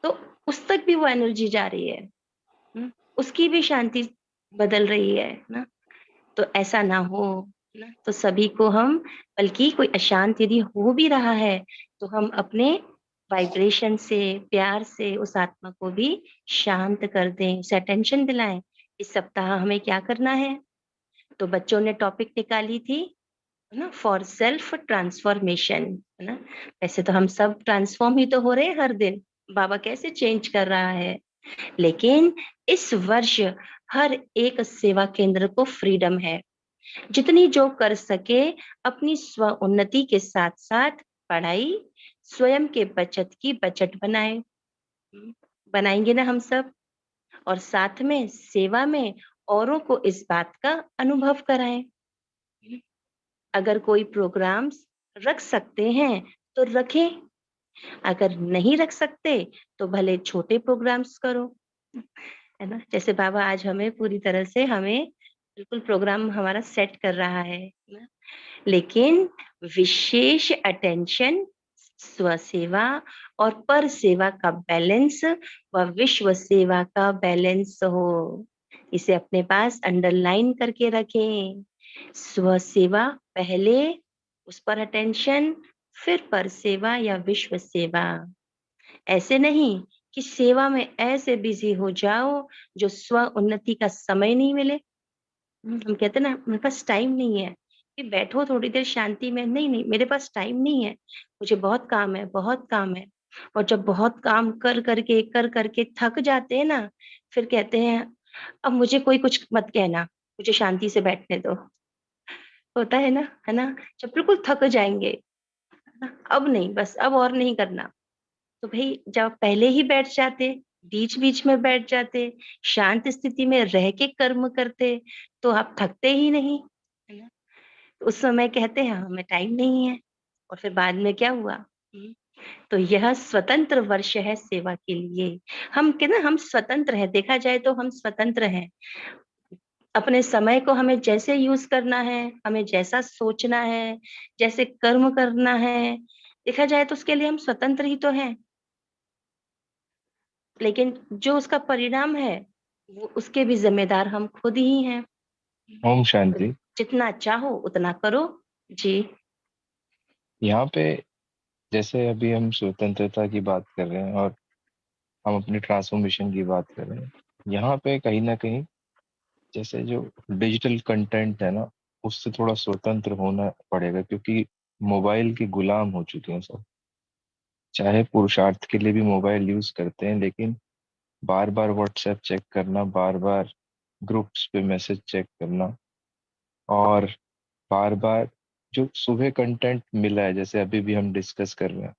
तो उस तक भी वो एनर्जी जा रही है, उसकी भी शांति बदल रही है ना। तो ऐसा ना हो ना। तो सभी को हम, बल्कि कोई अशांत यदि हो भी रहा है तो हम अपने वाइब्रेशन से, प्यार से उस आत्मा को भी शांत कर दें, उसे अटेंशन दिलाएं। इस सप्ताह हमें क्या करना है, तो बच्चों ने टॉपिक निकाली थी, है ना, फॉर सेल्फ ट्रांसफॉर्मेशन, है ना। वैसे तो हम सब ट्रांसफॉर्म ही तो हो रहे हैं हर दिन, बाबा कैसे चेंज कर रहा है। लेकिन इस वर्ष हर एक सेवा केंद्र को फ्रीडम है, जितनी जो कर सके अपनी स्व उन्नति के साथ साथ पढ़ाई, स्वयं के बचत की बजट बनाए, बनाएंगे ना हम सब। और साथ में सेवा में औरों को इस बात का अनुभव कराएं। अगर कोई प्रोग्राम्स रख सकते हैं तो रखें, अगर नहीं रख सकते तो भले छोटे प्रोग्राम्स करो, है ना। जैसे बाबा आज हमें पूरी तरह से, हमें बिल्कुल प्रोग्राम हमारा सेट कर रहा है ना। लेकिन विशेष अटेंशन स्व सेवा और पर सेवा का बैलेंस व विश्व सेवा का बैलेंस हो, इसे अपने पास अंडरलाइन करके रखें। स्व सेवा पहले, उस पर अटेंशन, फिर पर सेवा या विश्व सेवा। ऐसे नहीं कि सेवा में ऐसे बिजी हो जाओ जो स्व उन्नति का समय नहीं मिले। हम कहते हैं ना, मेरे पास टाइम नहीं है कि बैठो थोड़ी देर शांति में, नहीं नहीं, मेरे पास टाइम नहीं है, मुझे बहुत काम है, बहुत काम है। और जब बहुत काम कर करके थक जाते हैं ना, फिर कहते हैं अब मुझे कोई कुछ मत कहना, मुझे शांति से बैठने दो। होता है ना, है ना। जब बिल्कुल थक जाएंगे, है ना, अब नहीं, बस अब और नहीं करना, तो भाई जब पहले ही बैठ जाते, बीच बीच में बैठ जाते, शांत स्थिति में रह के कर्म करते, तो आप थकते ही नहीं, है ना। तो उस समय कहते हैं हमें टाइम नहीं है, और फिर बाद में क्या हुआ। तो यह स्वतंत्र वर्ष है सेवा के लिए। हम कहते ना, हम स्वतंत्र हैं, देखा जाए तो हम स्वतंत्र हैं। अपने समय को हमें जैसे यूज करना है, हमें जैसा सोचना है, जैसे कर्म करना है, देखा जाए तो उसके लिए हम स्वतंत्र ही तो हैं। लेकिन जो उसका परिणाम है, वो उसके भी जिम्मेदार हम खुद ही हैं। ओम तो शांति। जितना चाहो उतना करो। जी। यहाँ पे जैसे अभी हम स्वतंत्रता की बात कर रहे हैं और हम अपनी ट्रांसफॉर्मेशन की बात कर रहे हैं, यहाँ पे कहीं ना कहीं जैसे जो डिजिटल कंटेंट है ना, उससे थोड़ा स्वतंत्र होना पड़ेगा, क्योंकि मोबाइल के गुलाम हो चुके हैं सब। चाहे पुरुषार्थ के लिए भी मोबाइल यूज करते हैं, लेकिन बार बार व्हाट्सएप चेक करना, बार बार ग्रुप्स पे मैसेज चेक करना, और बार बार जो सुबह कंटेंट मिला है, जैसे अभी भी हम डिस्कस कर रहे हैं,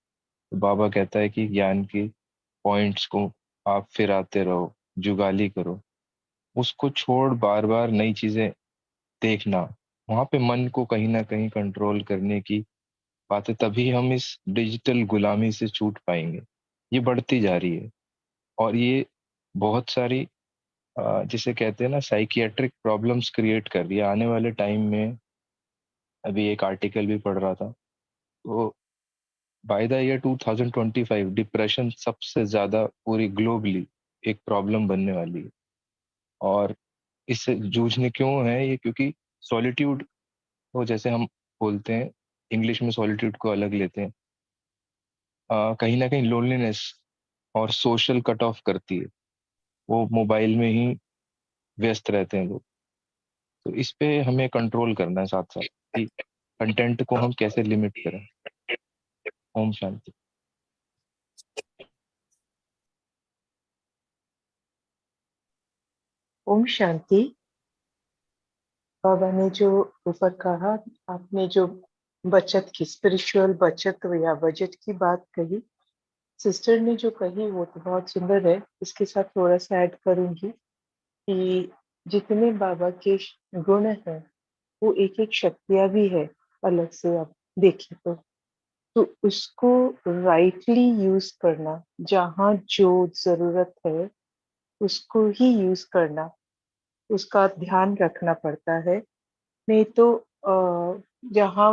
तो बाबा कहता है कि ज्ञान की पॉइंट्स को आप फिर आते रहो, जुगाली करो, उसको छोड़ बार बार नई चीजें देखना, वहां पे मन को कहीं ना कहीं कंट्रोल करने की बात है। तभी हम इस डिजिटल गुलामी से छूट पाएंगे। ये बढ़ती जा रही है, और ये बहुत सारी जिसे कहते हैं ना, साइकियाट्रिक प्रॉब्लम्स क्रिएट कर रही है आने वाले टाइम में। अभी एक आर्टिकल भी पढ़ रहा था तो बाय द ईयर 2025 डिप्रेशन सबसे ज्यादा पूरी ग्लोबली एक प्रॉब्लम बनने वाली है। और इससे जूझने क्यों है ये, क्योंकि सॉलिट्यूड को, जैसे हम बोलते हैं इंग्लिश में सॉलिट्यूड को अलग लेते हैं, कहीं ना कहीं लोनलीनेस और सोशल कट ऑफ करती है। वो मोबाइल में ही व्यस्त रहते हैं लोग। तो इस पे हमें कंट्रोल करना है, साथ साथ कि कंटेंट को हम कैसे लिमिट करें। ओम शांति। ओम शांति। बाबा ने जो ऊपर कहा, आपने जो बचत की, स्पिरिचुअल बचत या बजट की बात कही, सिस्टर ने जो कही वो तो बहुत सुंदर है। इसके साथ थोड़ा सा ऐड करूंगी कि जितने बाबा के गुण हैं वो एक एक शक्तियां भी है अलग से, आप देखें तो उसको राइटली यूज करना, जहाँ जो जरूरत है उसको ही यूज करना, उसका ध्यान रखना पड़ता है। नहीं तो जहाँ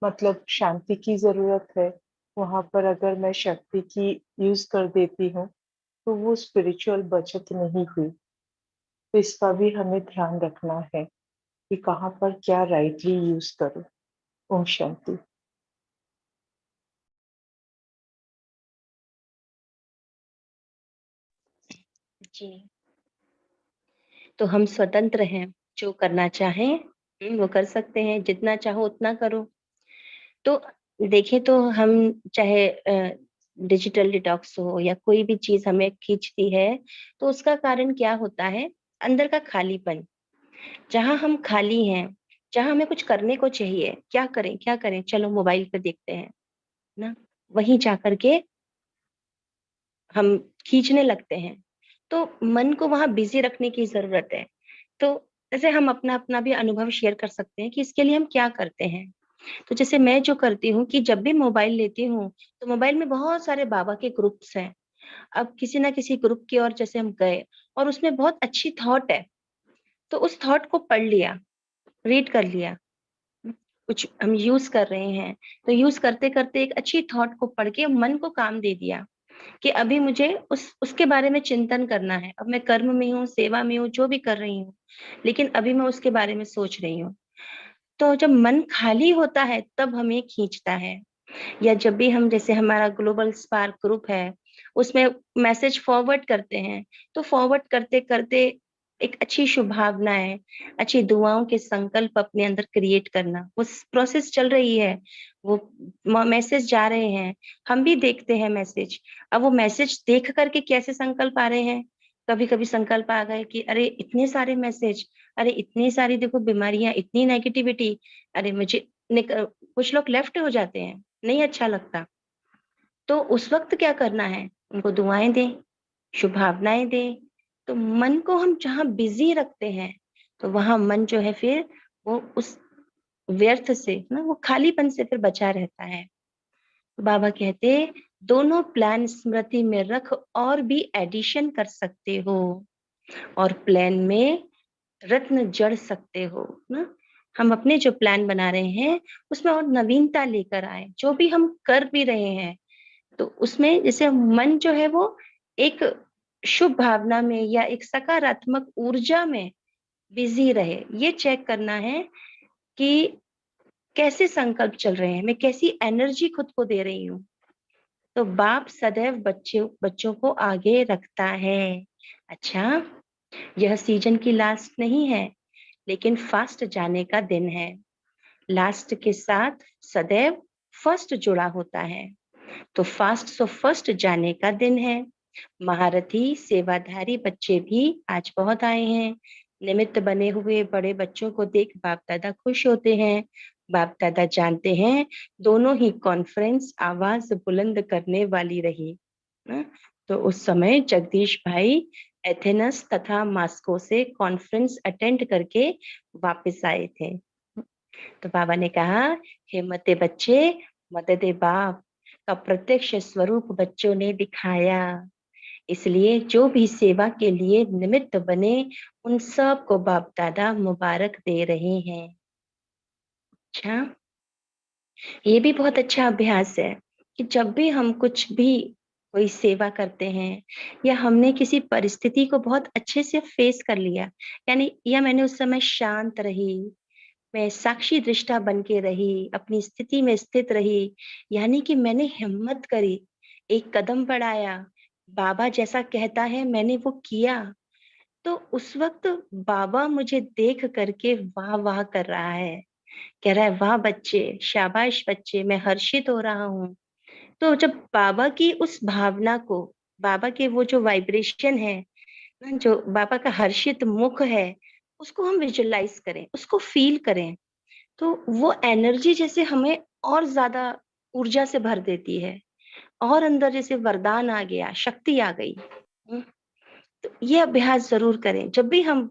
मतलब शांति की जरूरत है वहां पर अगर मैं शक्ति की यूज कर देती हूँ तो वो स्पिरिचुअल बचत नहीं हुई। तो इसका भी हमें ध्यान रखना है कि कहाँ पर क्या राइटली यूज करो। ओम शांति। जी, तो हम स्वतंत्र हैं, जो करना चाहें वो कर सकते हैं, जितना चाहो उतना करो। तो देखें तो हम चाहे डिजिटल डिटॉक्स हो या कोई भी चीज हमें खींचती है, तो उसका कारण क्या होता है? अंदर का खालीपन। जहाँ हम खाली हैं, जहाँ हमें कुछ करने को चाहिए, क्या करें क्या करें, चलो मोबाइल पे देखते हैं ना, वहीं जाकर के हम खींचने लगते हैं। तो मन को वहां बिजी रखने की जरूरत है। तो जैसे हम अपना अपना भी अनुभव शेयर कर सकते हैं कि इसके लिए हम क्या करते हैं। तो जैसे मैं जो करती हूँ कि जब भी मोबाइल लेती हूँ तो मोबाइल में बहुत सारे बाबा के ग्रुप्स हैं। अब किसी ना किसी ग्रुप की ओर जैसे हम गए और उसमें बहुत अच्छी थॉट है, तो उस थॉट को पढ़ लिया, रीड कर लिया, कुछ हम यूज कर रहे हैं तो यूज करते करते एक अच्छी थॉट को पढ़ के मन को काम दे दिया कि अभी मुझे उसके बारे में चिंतन करना है। अब मैं कर्म में हूँ, सेवा में हूँ, जो भी कर रही हूँ, लेकिन अभी मैं उसके बारे में सोच रही हूँ। तो जब मन खाली होता है तब हमें खींचता है। या जब भी हम, जैसे हमारा ग्लोबल स्पार्क ग्रुप है, उसमें मैसेज फॉरवर्ड करते हैं, तो फॉरवर्ड करते करते एक अच्छी शुभभावनाएं, अच्छी दुआओं के संकल्प अपने अंदर क्रिएट करना, वो प्रोसेस चल रही है, वो मैसेज जा रहे हैं, हम भी देखते हैं मैसेज। अब वो मैसेज देख करके कैसे संकल्प आ रहे हैं? कभी कभी संकल्प आ गए कि अरे इतने सारे मैसेज, अरे इतनी सारी देखो बीमारियां, इतनी नेगेटिविटी, अरे मुझे कुछ लोग लेफ्ट हो जाते हैं, नहीं अच्छा लगता। तो उस वक्त क्या करना है? उनको दुआएं दें, शुभभावनाएं दें। तो मन को हम जहाँ बिजी रखते हैं तो वहां मन जो है फिर वो उस व्यर्थ से ना, वो खालीपन से फिर बचा रहता है। तो बाबा कहते, दोनों प्लान स्मृति में रख और भी एडिशन कर सकते हो, और प्लान में रत्न जड़ सकते हो ना। हम अपने जो प्लान बना रहे हैं उसमें और नवीनता लेकर आए, जो भी हम कर भी रहे हैं तो उसमें जैसे मन जो है वो एक शुभ भावना में या एक सकारात्मक ऊर्जा में बिजी रहे। ये चेक करना है कि कैसे संकल्प चल रहे हैं, मैं कैसी एनर्जी खुद को दे रही हूँ। तो बाप सदैव बच्चों को आगे रखता है। अच्छा, यह सीजन की लास्ट नहीं है, लेकिन फास्ट जाने का दिन है। लास्ट के साथ सदैव फर्स्ट जुड़ा होता है, तो फास्ट सो फर्स्ट जाने का दिन है। महारथी सेवाधारी बच्चे भी आज बहुत आए हैं। निमित्त बने हुए बड़े बच्चों को देख बाप दादा खुश होते हैं। बाप दादा जानते हैं दोनों ही कॉन्फ्रेंस आवाज बुलंद करने वाली रही ना? तो उस समय जगदीश भाई एथेनस तथा मास्को से कॉन्फ्रेंस अटेंड करके वापस आए थे। तो बाबा ने कहा, हे मते बच्चे, मददे बाप का प्रत्यक्ष स्वरूप बच्चों ने दिखाया। इसलिए जो भी सेवा के लिए निमित्त बने उन सब को बाप दादा मुबारक दे रहे हैं। अच्छा, ये भी बहुत अच्छा अभ्यास है कि जब भी हम कुछ भी कोई सेवा करते हैं या हमने किसी परिस्थिति को बहुत अच्छे से फेस कर लिया, यानी या मैंने उस समय शांत रही, मैं साक्षी दृष्टा बन के रही, अपनी स्थिति में स्थित रही, यानी कि मैंने हिम्मत करी, एक कदम बढ़ाया, बाबा जैसा कहता है मैंने वो किया, तो उस वक्त बाबा मुझे देख करके वाह वाह कर रहा है, कह रहा है वाह बच्चे, शाबाश बच्चे, मैं हर्षित हो रहा हूँ। तो जब बाबा की उस भावना को, बाबा के वो जो वाइब्रेशन है ना, जो बाबा का हर्षित मुख है, उसको हम विजुअलाइज करें, उसको फील करें, तो वो एनर्जी जैसे हमें और ज्यादा ऊर्जा से भर देती है, और अंदर जैसे वरदान आ गया, शक्ति आ गई। तो ये अभ्यास जरूर करें। जब भी हम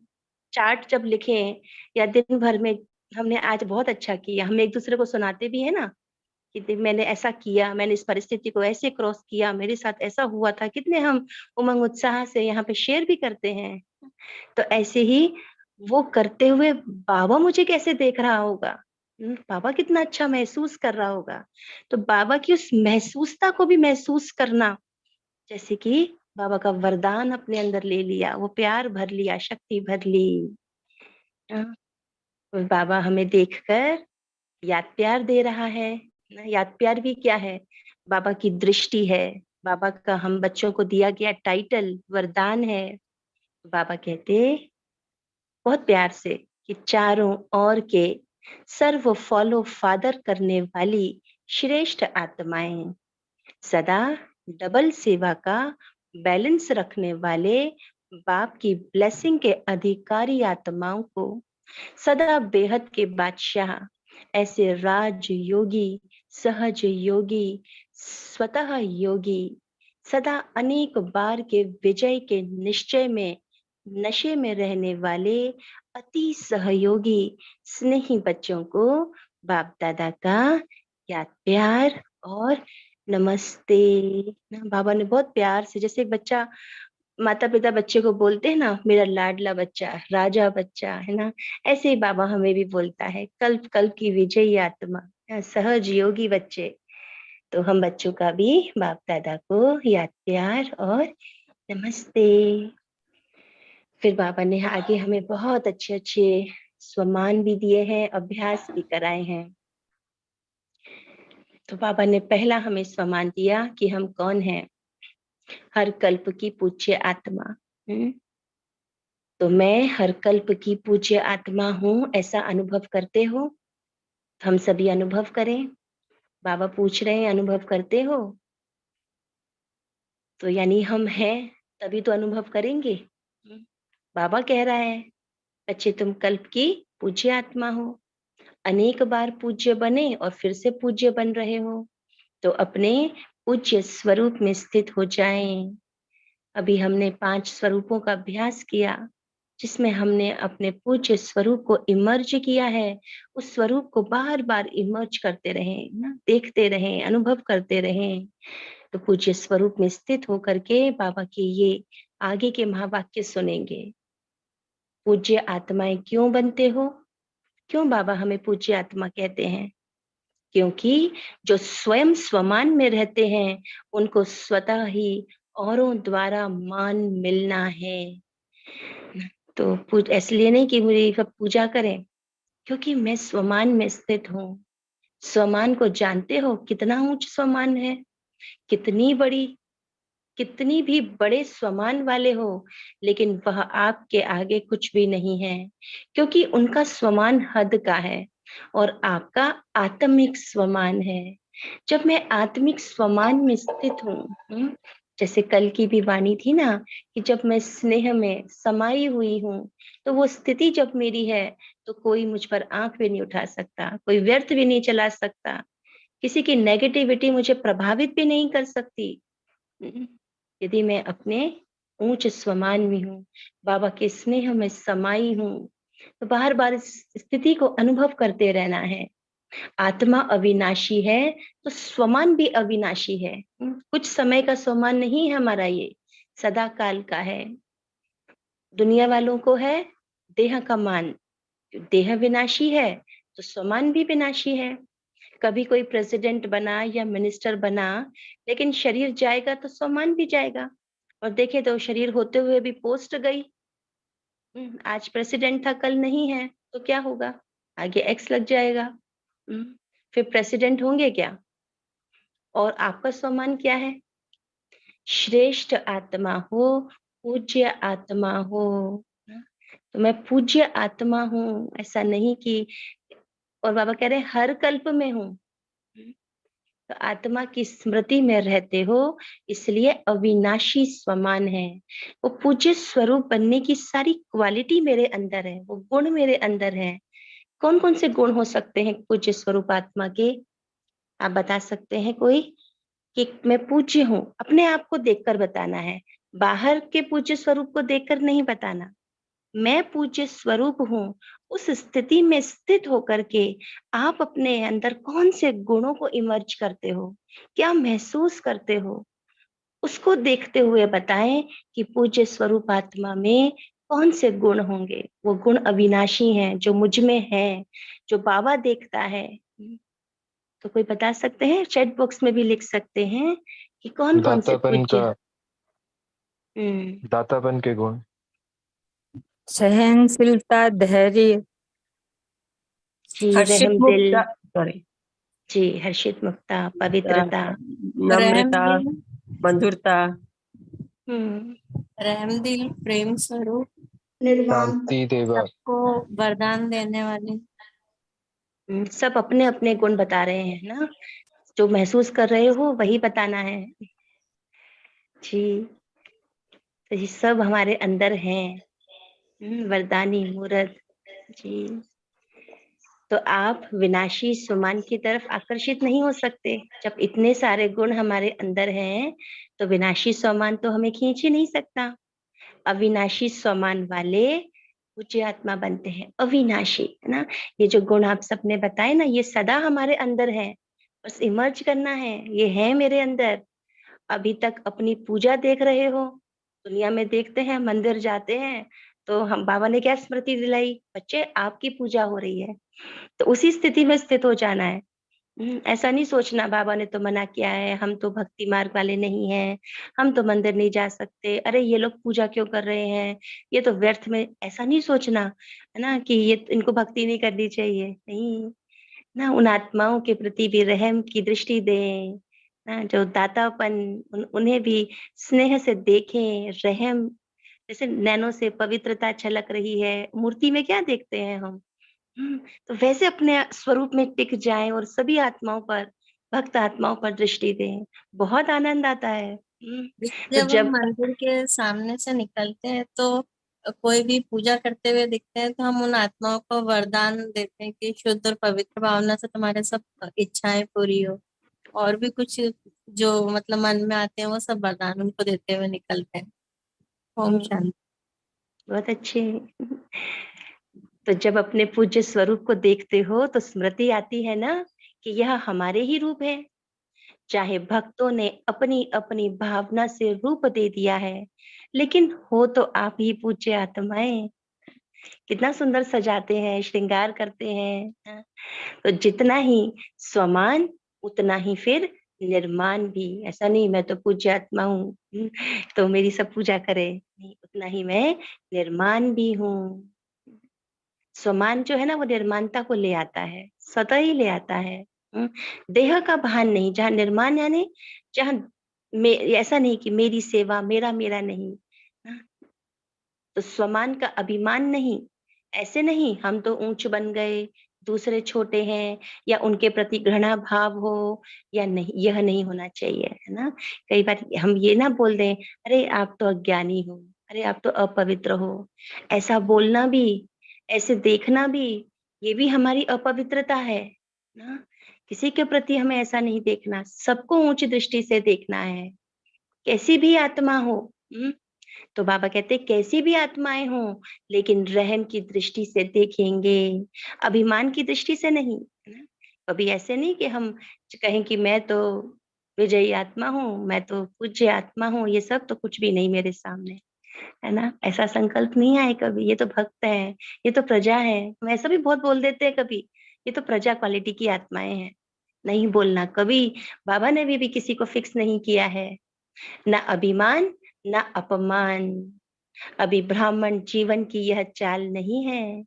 चार्ट जब लिखें या दिन भर में हमने आज बहुत अच्छा किया, हम एक दूसरे को सुनाते भी है ना कि मैंने ऐसा किया, मैंने इस परिस्थिति को ऐसे क्रॉस किया, मेरे साथ ऐसा हुआ था, कितने हम उमंग उत्साह से यहाँ पे शेयर भी करते हैं। तो ऐसे ही वो करते हुए बाबा मुझे कैसे देख रहा होगा, बाबा कितना अच्छा महसूस कर रहा होगा। तो बाबा की उस महसूसता को भी महसूस करना, जैसे कि बाबा का वरदान अपने अंदर ले लिया, वो प्यार भर लिया, शक्ति भर ली। और बाबा हमें देखकर याद प्यार दे रहा है ना। याद प्यार भी क्या है, बाबा की दृष्टि है, बाबा का हम बच्चों को दिया गया टाइटल वरदान है। बाबा कहते बहुत प्यार से कि चारों ओर के सर्व फॉलो फादर करने वाली श्रेष्ठ आत्माएं, सदा डबल सेवा का बैलेंस रखने वाले बाप की ब्लेसिंग के अधिकारी आत्माओं को, सदा बेहद के बादशाह, ऐसे राज योगी, सहज योगी, स्वतः योगी, सदा अनेक बार के विजय के निश्चय में नशे में रहने वाले अति सहयोगी स्नेही बच्चों को बाप दादा का याद प्यार और नमस्ते। बाबा ने बहुत प्यार से, जैसे एक बच्चा माता पिता बच्चे को बोलते हैं ना, मेरा लाडला बच्चा, राजा बच्चा है ना, ऐसे ही बाबा हमें भी बोलता है, कल्प कल्प की विजयी आत्मा, सहज योगी बच्चे। तो हम बच्चों का भी बाप दादा को याद प्यार और नमस्ते। फिर बाबा ने आगे हमें बहुत अच्छे अच्छे स्वमान भी दिए हैं, अभ्यास भी कराए हैं। तो बाबा ने पहला हमें स्वमान दिया कि हम कौन हैं, हर कल्प की पूज्य आत्मा। तो मैं हर कल्प की पूज्य आत्मा हूं, ऐसा अनुभव करते हो? हम सभी अनुभव करें। बाबा पूछ रहे हैं अनुभव करते हो? तो यानी हम हैं तभी तो अनुभव करेंगे। बाबा कह रहा है बच्चे तुम कल्प की पूज्य आत्मा हो, अनेक बार पूज्य बने और फिर से पूज्य बन रहे हो, तो अपने पूज्य स्वरूप में स्थित हो जाएं। अभी हमने 5 स्वरूपों का अभ्यास किया, जिसमें हमने अपने पूज्य स्वरूप को इमर्ज किया है। उस स्वरूप को बार बार इमर्ज करते रहें ना, देखते रहें, अनुभव करते रहें। तो पूज्य स्वरूप में स्थित होकर के बाबा के ये आगे के महावाक्य सुनेंगे। पूज्य आत्माएं क्यों बनते हो? क्यों बाबा हमें पूज्य आत्मा कहते हैं? क्योंकि जो स्वयं स्वमान में रहते हैं उनको स्वतः ही औरों द्वारा मान मिलना है। तो इसलिए नहीं कि मुझे सब पूजा करें, क्योंकि मैं स्वमान में स्थित हूँ। स्वमान को जानते हो कितना ऊंच स्वमान है, कितनी बड़ी, कितनी भी बड़े स्वमान वाले हो, लेकिन वह आपके आगे कुछ भी नहीं है, क्योंकि उनका स्वमान हद का है और आपका आत्मिक स्वमान है। जब मैं आत्मिक स्वमान में स्थित हूँ, जैसे कल की भी वाणी थी ना कि जब मैं स्नेह में समाई हुई हूँ, तो वो स्थिति जब मेरी है तो कोई मुझ पर आंख भी नहीं उठा सकता, कोई व्यर्थ भी नहीं चला सकता, किसी की नेगेटिविटी मुझे प्रभावित भी नहीं कर सकती। यदि मैं अपने ऊंच स्वमान में हूँ, बाबा के स्नेह में समाई हूँ, तो बार बार इस स्थिति को अनुभव करते रहना है। आत्मा अविनाशी है तो स्वमान भी अविनाशी है। कुछ समय का स्वमान नहीं है हमारा, ये सदा काल का है। दुनिया वालों को है देह का मान, देह विनाशी है तो स्वमान भी विनाशी है। कभी कोई प्रेसिडेंट बना या मिनिस्टर बना, लेकिन शरीर जाएगा तो सम्मान भी जाएगा। और देखे तो शरीर होते हुए भी पोस्ट गई। आज प्रेसिडेंट था, कल नहीं है, तो क्या होगा? आगे एक्स लग जाएगा। फिर प्रेसिडेंट होंगे क्या? और आपका सम्मान क्या है? श्रेष्ठ आत्मा हो, पूज्य आत्मा हो। तो मैं पूज्य आत्मा हूँ, ऐसा नहीं कि, और बाबा कह रहे हैं हर कल्प में हूँ। तो आत्मा की स्मृति में रहते हो, इसलिए अविनाशी स्वमान है। वो पूज्य स्वरूप बनने की सारी क्वालिटी मेरे अंदर है, वो गुण मेरे अंदर है। कौन कौन से गुण हो सकते हैं पूज्य स्वरूप आत्मा के? आप बता सकते हैं कोई? कि मैं पूज्य हूँ, अपने आप को देखकर बताना है, बाहर के पूज्य स्वरूप को देखकर नहीं बताना। मैं पूज्य स्वरूप हूँ, उस स्थिति में स्थित होकर के आप अपने अंदर कौन से गुणों को इमर्ज करते हो, क्या महसूस करते हो, उसको देखते हुए बताएं कि पूज्य स्वरूप आत्मा में कौन से गुण होंगे। वो गुण अविनाशी हैं, जो मुझ में है, जो बाबा देखता है। तो कोई बता सकते हैं? चैट बॉक्स में भी लिख सकते हैं कि कौन कौन से दातापन पूज्य। का, हम्म दातापन के गुण। सहनशीलता, धैर्य, जी, हर्षित रहम दिल। मुक्ता, सॉरी, जी, हर्षित मुक्ता, पवित्रता। नम्रता, रहमदिल, मधुरता, रहमदिल, प्रेम स्वरूप, निर्वाण, शांति देवा। सबको वरदान देने वाले। सब अपने अपने गुण बता रहे हैं ना, जो महसूस कर रहे हो वही बताना है जी। तो ये सब हमारे अंदर हैं। वरदानी मूर्त जी। तो आप विनाशी सुमान की तरफ आकर्षित नहीं हो सकते। जब इतने सारे गुण हमारे अंदर हैं, तो विनाशी सुमान तो हमें खींच ही नहीं सकता। अविनाशी स्वमान वाले पूज्य आत्मा बनते हैं, अविनाशी, है ना। ये जो गुण आप सबने बताए ना, ये सदा हमारे अंदर है, बस इमर्ज करना है। ये है मेरे अंदर। अभी तक अपनी पूजा देख रहे हो, दुनिया में देखते हैं, मंदिर जाते हैं, तो हम बाबा ने क्या स्मृति दिलाई? बच्चे, आपकी पूजा हो रही है। तो उसी स्थिति में स्थित हो जाना है। ऐसा नहीं सोचना बाबा ने तो मना किया है, हम तो भक्ति मार्ग वाले नहीं हैं, हम तो मंदिर नहीं जा सकते, अरे ये लोग पूजा क्यों कर रहे हैं, ये तो व्यर्थ में। ऐसा नहीं सोचना, है ना, कि ये इनको भक्ति नहीं करनी चाहिए। नहीं ना, उन आत्माओं के प्रति भी रहम की दृष्टि दें ना, जो दातापन, उन्हें भी स्नेह से देखें, रहम। जैसे नैनों से पवित्रता छलक रही है, मूर्ति में क्या देखते हैं हम? तो वैसे अपने स्वरूप में टिक जाएं और सभी आत्माओं पर, भक्त आत्माओं पर दृष्टि दें। बहुत आनंद आता है। तो जब हम जब मंदिर के सामने से निकलते हैं तो कोई भी पूजा करते हुए दिखते हैं तो हम उन आत्माओं को वरदान देते हैं कि शुद्ध और पवित्र भावना से तुम्हारे सब इच्छाएं पूरी हो, और भी कुछ जो मतलब मन में आते हैं वो सब वरदान उनको देते हुए निकलते हैं। ओम शांति। बहुत अच्छे। तो जब अपने पूज्य स्वरूप को देखते हो तो स्मृति आती है ना, कि यह हमारे ही रूप है। चाहे भक्तों ने अपनी अपनी भावना से रूप दे दिया है, लेकिन हो तो आप ही पूज्य आत्माएं। कितना सुंदर सजाते हैं, श्रृंगार करते हैं। तो जितना ही स्वमान, उतना ही फिर निर्माण भी। ऐसा नहीं मैं तो पूज्य आत्मा हूँ, तो मेरी सब पूजा करे, नहीं, उतना ही मैं निर्माण भी हूँ। स्वमान जो है ना, वो निर्माणता को ले आता है, स्वतः ही ले आता है। देह का भान नहीं, जहाँ निर्माण यानी जहाँ ऐसा नहीं कि मेरी सेवा, मेरा मेरा नहीं। तो स्वमान का अभिमान नहीं, ऐसे नहीं हम तो ऊंच बन गए, दूसरे छोटे हैं, या उनके प्रति घृणा भाव हो, या नहीं, यह नहीं होना चाहिए, है ना। कई बार हम ये ना बोल दें, अरे आप तो अज्ञानी हो, अरे आप तो अपवित्र हो। ऐसा बोलना भी, ऐसे देखना भी, ये भी हमारी अपवित्रता है ना। किसी के प्रति हमें ऐसा नहीं देखना, सबको ऊंची दृष्टि से देखना है, कैसी भी आत्मा हो। तो बाबा कहते हैं कैसी भी आत्माएं हों, लेकिन रहम की दृष्टि से देखेंगे, अभिमान की दृष्टि से नहीं, है ना। कभी ऐसे नहीं कि हम कहें कि मैं तो विजयी आत्मा हूँ, मैं तो पूज्य आत्मा हूँ, ये सब तो कुछ भी नहीं मेरे सामने, है ना। ऐसा संकल्प नहीं आए कभी। ये तो भक्त है, ये तो प्रजा है। हम ऐसा भी बहुत बोल देते हैं कभी, ये तो प्रजा क्वालिटी की आत्माएं हैं। नहीं बोलना कभी। बाबा ने भी किसी को फिक्स नहीं किया है, ना अभिमान ना अपमान। अभी ब्राह्मण जीवन की यह चाल नहीं है।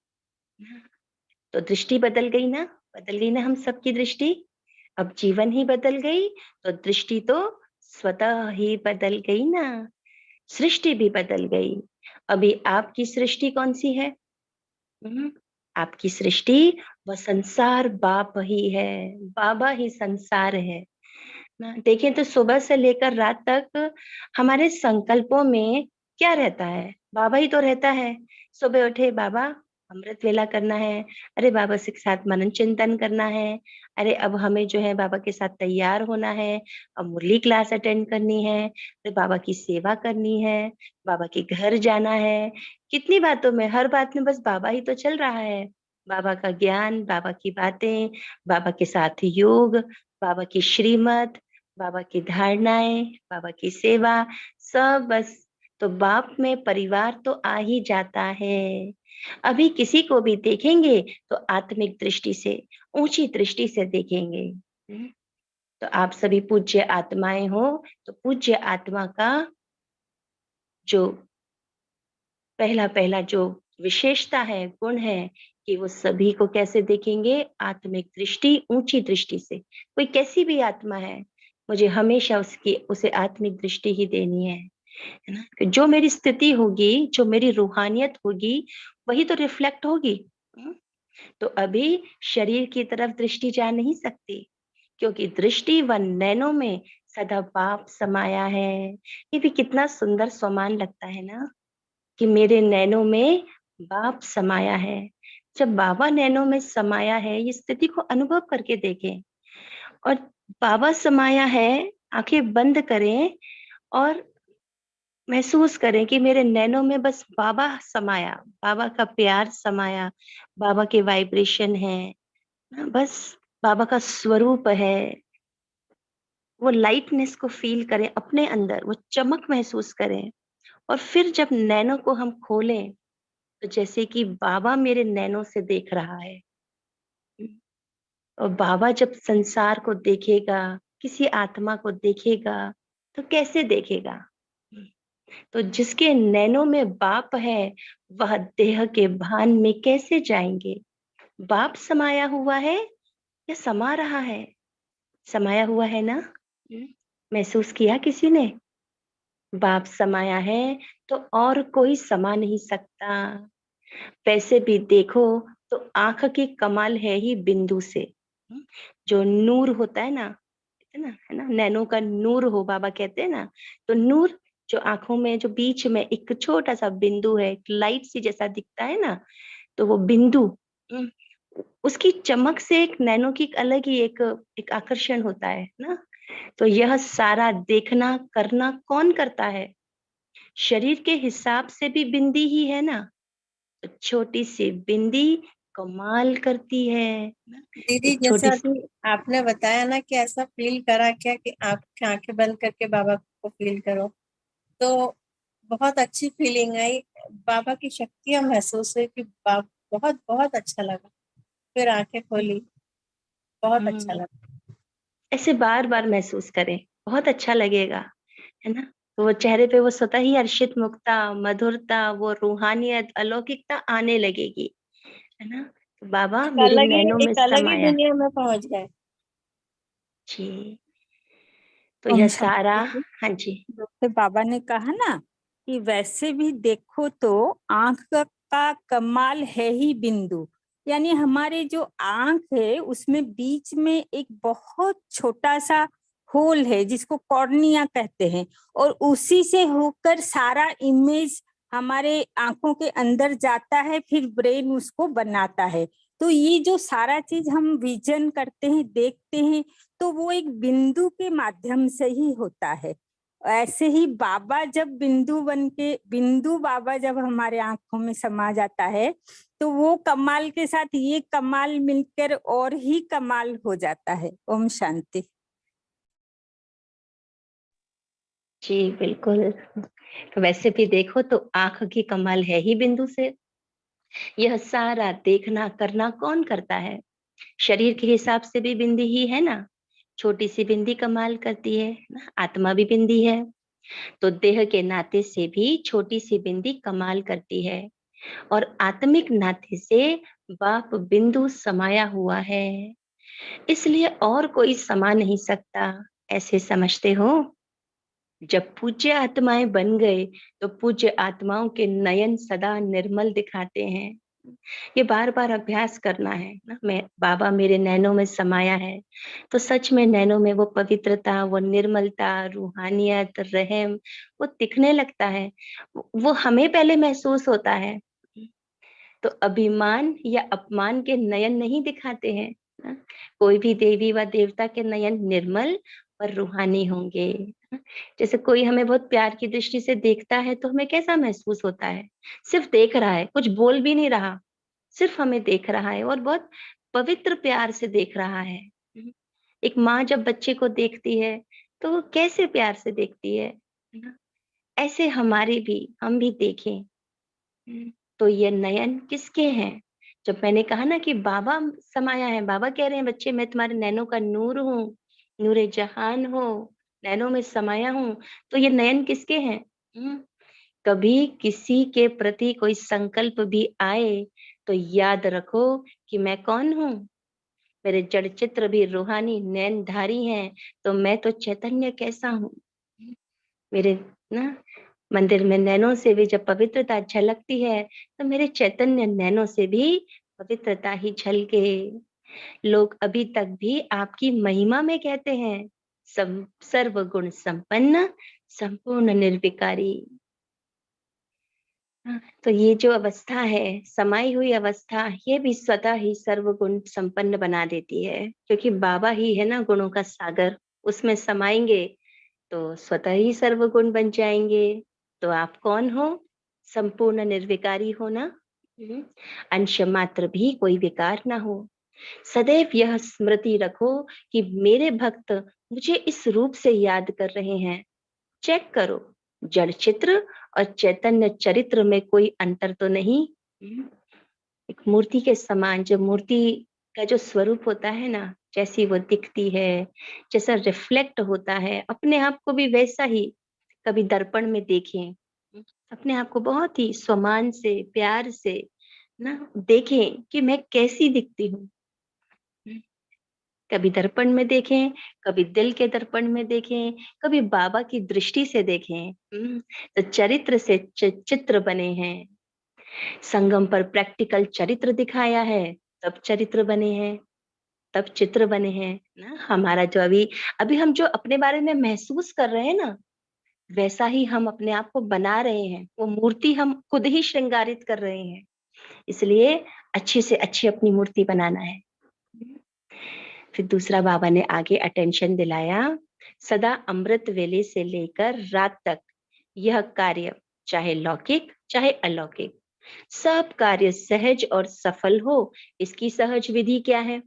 तो दृष्टि बदल गई ना, बदल गई ना हम सबकी दृष्टि। अब जीवन ही बदल गई तो दृष्टि तो स्वतः ही बदल गई ना, सृष्टि भी बदल गई। अभी आपकी सृष्टि कौन सी है? आपकी सृष्टि वह संसार बाप ही है, बाबा ही संसार है ना। देखें तो सुबह से लेकर रात तक हमारे संकल्पों में क्या रहता है? बाबा ही तो रहता है। सुबह उठे बाबा अमृत वेला करना है, अरे बाबा के साथ मनन चिंतन करना है, अरे अब हमें जो है बाबा के साथ तैयार होना है, अब मुरली क्लास अटेंड करनी है, अरे बाबा की सेवा करनी है, बाबा के घर जाना है। कितनी बातों में, हर बात में बस बाबा ही तो चल रहा है। बाबा का ज्ञान, बाबा की बातें, बाबा के साथ योग, बाबा की श्रीमत, बाबा की धारणाएं, बाबा की सेवा, सब बस। तो बाप में परिवार तो आ ही जाता है। अभी किसी को भी देखेंगे तो आत्मिक दृष्टि से, ऊंची दृष्टि से देखेंगे। तो आप सभी पूज्य आत्माएं हो, तो पूज्य आत्मा का जो पहला पहला जो विशेषता है, गुण है, कि वो सभी को कैसे देखेंगे? आत्मिक दृष्टि, ऊंची दृष्टि से। कोई कैसी भी आत्मा है, मुझे हमेशा उसे आत्मिक दृष्टि ही देनी है ना। कि जो मेरी स्थिति होगी, जो मेरी रूहानियत होगी, वही तो रिफ्लेक्ट होगी। तो अभी शरीर की तरफ दृष्टि जा नहीं सकती, क्योंकि दृष्टि व नैनों में सदा बाप समाया है। ये भी कितना सुंदर स्वमान लगता है ना, कि मेरे नैनों में बाप समाया है। जब बाबा नैनों में समाया है, ये स्थिति को अनुभव करके देखें। और बाबा समाया है, आंखें बंद करें और महसूस करें कि मेरे नैनों में बस बाबा समाया, बाबा का प्यार समाया, बाबा के वाइब्रेशन है, बस बाबा का स्वरूप है। वो लाइटनेस को फील करें अपने अंदर, वो चमक महसूस करें। और फिर जब नैनों को हम खोलें, तो जैसे कि बाबा मेरे नैनों से देख रहा है। और बाबा जब संसार को देखेगा, किसी आत्मा को देखेगा, तो कैसे देखेगा? तो जिसके नैनों में बाप है, वह देह के भान में कैसे जाएंगे? बाप समाया हुआ है या समा रहा है? समाया हुआ है ना। महसूस किया किसी ने? बाप समाया है तो और कोई समा नहीं सकता। वैसे भी देखो तो आंख की कमाल है ही बिंदु से। जो नूर होता है ना, है ना, नैनो का नूर हो, बाबा कहते हैं ना। तो नूर जो आंखों में, जो बीच में एक छोटा सा बिंदु है, एक लाइट सी जैसा दिखता है ना, तो वो बिंदु, उसकी चमक से एक नैनो की अलग ही एक आकर्षण होता है ना। तो यह सारा देखना करना कौन करता है? शरीर के हिसाब से भी बिंदी ही है ना। तो छोटी सी बिंदी कमाल करती है। दीदी एक जैसा छोटी सी, अभी आपने बताया ना कि ऐसा फील करा क्या कि आप आंखें बंद करके बाबा को फील करो, तो बहुत अच्छी फीलिंग आई। बाबा की शक्तियां महसूस हुई कि बहुत बहुत अच्छा लगा। फिर आंखें खोली, बहुत अच्छा लगा। ऐसे बार बार महसूस करें, बहुत अच्छा लगेगा, है ना। तो वो चेहरे पे वो स्वतः ही हर्षित मुक्ता, मधुरता, वो रूहानियत, अलौकिकता आने लगेगी, है ना। तो बाबा मेरे नैनों में एक अलग ही समाया। दुनिया में पहुंच गए। जी, तो ओम यह सारा, शांति। हाँ जी। जैसे बाबा ने कहा ना कि वैसे भी देखो तो आंख का कमाल है ही बिंदु, यानी हमारे जो आंख है उसमें बीच में एक बहुत छोटा सा होल है जिसको कॉर्निया कहते हैं, और उसी से होकर सारा इमेज हमारे आंखों के अंदर जाता है, फिर ब्रेन उसको बनाता है। तो ये जो सारा चीज हम विजन करते हैं, देखते हैं, तो वो एक बिंदु के माध्यम से ही होता है। ऐसे ही बाबा जब बिंदु बाबा जब हमारे आंखों में समा जाता है, तो वो कमाल के साथ ये कमाल मिलकर और ही कमाल हो जाता है। ओम शांति। जी बिल्कुल। तो वैसे भी देखो तो आंख की कमाल है ही बिंदु से। यह सारा देखना करना कौन करता है? शरीर के हिसाब से भी बिंदी ही है ना, छोटी सी बिंदी कमाल करती है ना, आत्मा भी बिंदी है, तो देह के नाते से भी छोटी सी बिंदी कमाल करती है, और आत्मिक नाते से बाप बिंदु समाया हुआ है, इसलिए और कोई समा नहीं सकता, ऐसे समझते हो। जब पूज्य आत्माएं बन गए तो पूज्य आत्माओं के नयन सदा निर्मल दिखाते हैं। ये बार बार अभ्यास करना है ना, मैं बाबा मेरे नैनों में समाया है, तो सच में नैनों में वो पवित्रता, वो निर्मलता, रूहानियत, रहम वो दिखने लगता है, वो हमें पहले महसूस होता है। तो अभिमान या अपमान के नयन नहीं दिखाते हैं ना? कोई भी देवी व देवता के नयन निर्मल और रूहानी होंगे। जैसे कोई हमें बहुत प्यार की दृष्टि से देखता है तो हमें कैसा महसूस होता है, सिर्फ देख रहा है, कुछ बोल भी नहीं रहा, सिर्फ हमें देख रहा है और बहुत पवित्र प्यार से देख रहा है। एक माँ जब बच्चे को देखती है तो वो कैसे प्यार से देखती है ना? ऐसे हमारे भी, हम भी देखें। तो ये नयन किसके हैं? जब मैंने कहा ना कि बाबा समाया है, बाबा कह रहे हैं बच्चे मैं तुम्हारे नैनों का नूर हूँ, नूरे जहान हो, नैनों में समाया हूँ, तो ये नयन किसके हैं? कभी किसी के प्रति कोई संकल्प भी आए तो याद रखो कि मैं कौन हूँ, मेरे जड़ चित्र भी रूहानी नैनधारी हैं, तो मैं तो चैतन्य कैसा हूँ। मेरे ना मंदिर में नैनों से भी जब पवित्रता झलकती है तो मेरे चैतन्य नैनों से भी पवित्रता ही झलके। लोग अभी तक भी आपकी महिमा में कहते हैं सर्व गुण संपन्न, संपूर्ण निर्विकारी। तो ये जो अवस्था है, समाई हुई अवस्था, ये भी स्वतः ही सर्वगुण संपन्न बना देती है, क्योंकि बाबा ही है ना गुणों का सागर, उसमें समाएंगे तो स्वतः ही सर्वगुण बन जाएंगे। तो आप कौन हो? संपूर्ण निर्विकारी हो ना, अंश मात्र भी कोई विकार ना हो। सदैव यह स्मृति रखो कि मेरे भक्त मुझे इस रूप से याद कर रहे हैं। चेक करो, जड़ चित्र और चैतन्य चरित्र में कोई अंतर तो नहीं। एक मूर्ति के समान, जो मूर्ति का जो स्वरूप होता है ना, जैसी वो दिखती है, जैसा रिफ्लेक्ट होता है, अपने आप को भी वैसा ही कभी दर्पण में देखें, अपने आप को बहुत ही सम्मान से, प्यार से ना देखें कि मैं कैसी दिखती हूँ। कभी दर्पण में देखें, कभी दिल के दर्पण में देखें, कभी बाबा की दृष्टि से देखें। तो चरित्र से चित्र बने हैं, संगम पर प्रैक्टिकल चरित्र दिखाया है, तब चरित्र बने हैं, तब चित्र बने हैं ना। हमारा जो अभी हम जो अपने बारे में महसूस कर रहे हैं ना, वैसा ही हम अपने आप को बना रहे हैं, वो मूर्ति हम खुद ही श्रृंगारित कर रहे हैं, इसलिए अच्छी से अच्छी अपनी मूर्ति बनाना है। फिर दूसरा बाबा ने आगे अटेंशन दिलाया, सदा अमृत वेले से लेकर रात तक यह कार्य, चाहे लौकिक चाहे अलौकिक, सब कार्य सहज और सफल हो, इसकी सहज विधि क्या है?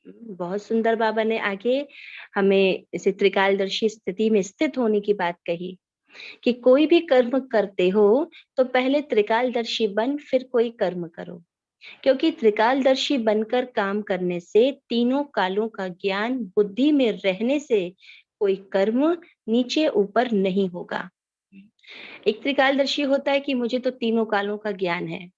बहुत सुंदर बाबा ने आगे हमें इसे त्रिकालदर्शी स्थिति में स्थित होने की बात कही कि कोई भी कर्म करते हो तो पहले त्रिकालदर्शी बन, फिर कोई कर्म करो, क्योंकि त्रिकालदर्शी बनकर काम करने से, तीनों कालों का ज्ञान बुद्धि में रहने से कोई कर्म नीचे ऊपर नहीं होगा। एक त्रिकालदर्शी होता है कि मुझे तो तीनों कालों का ज्ञान है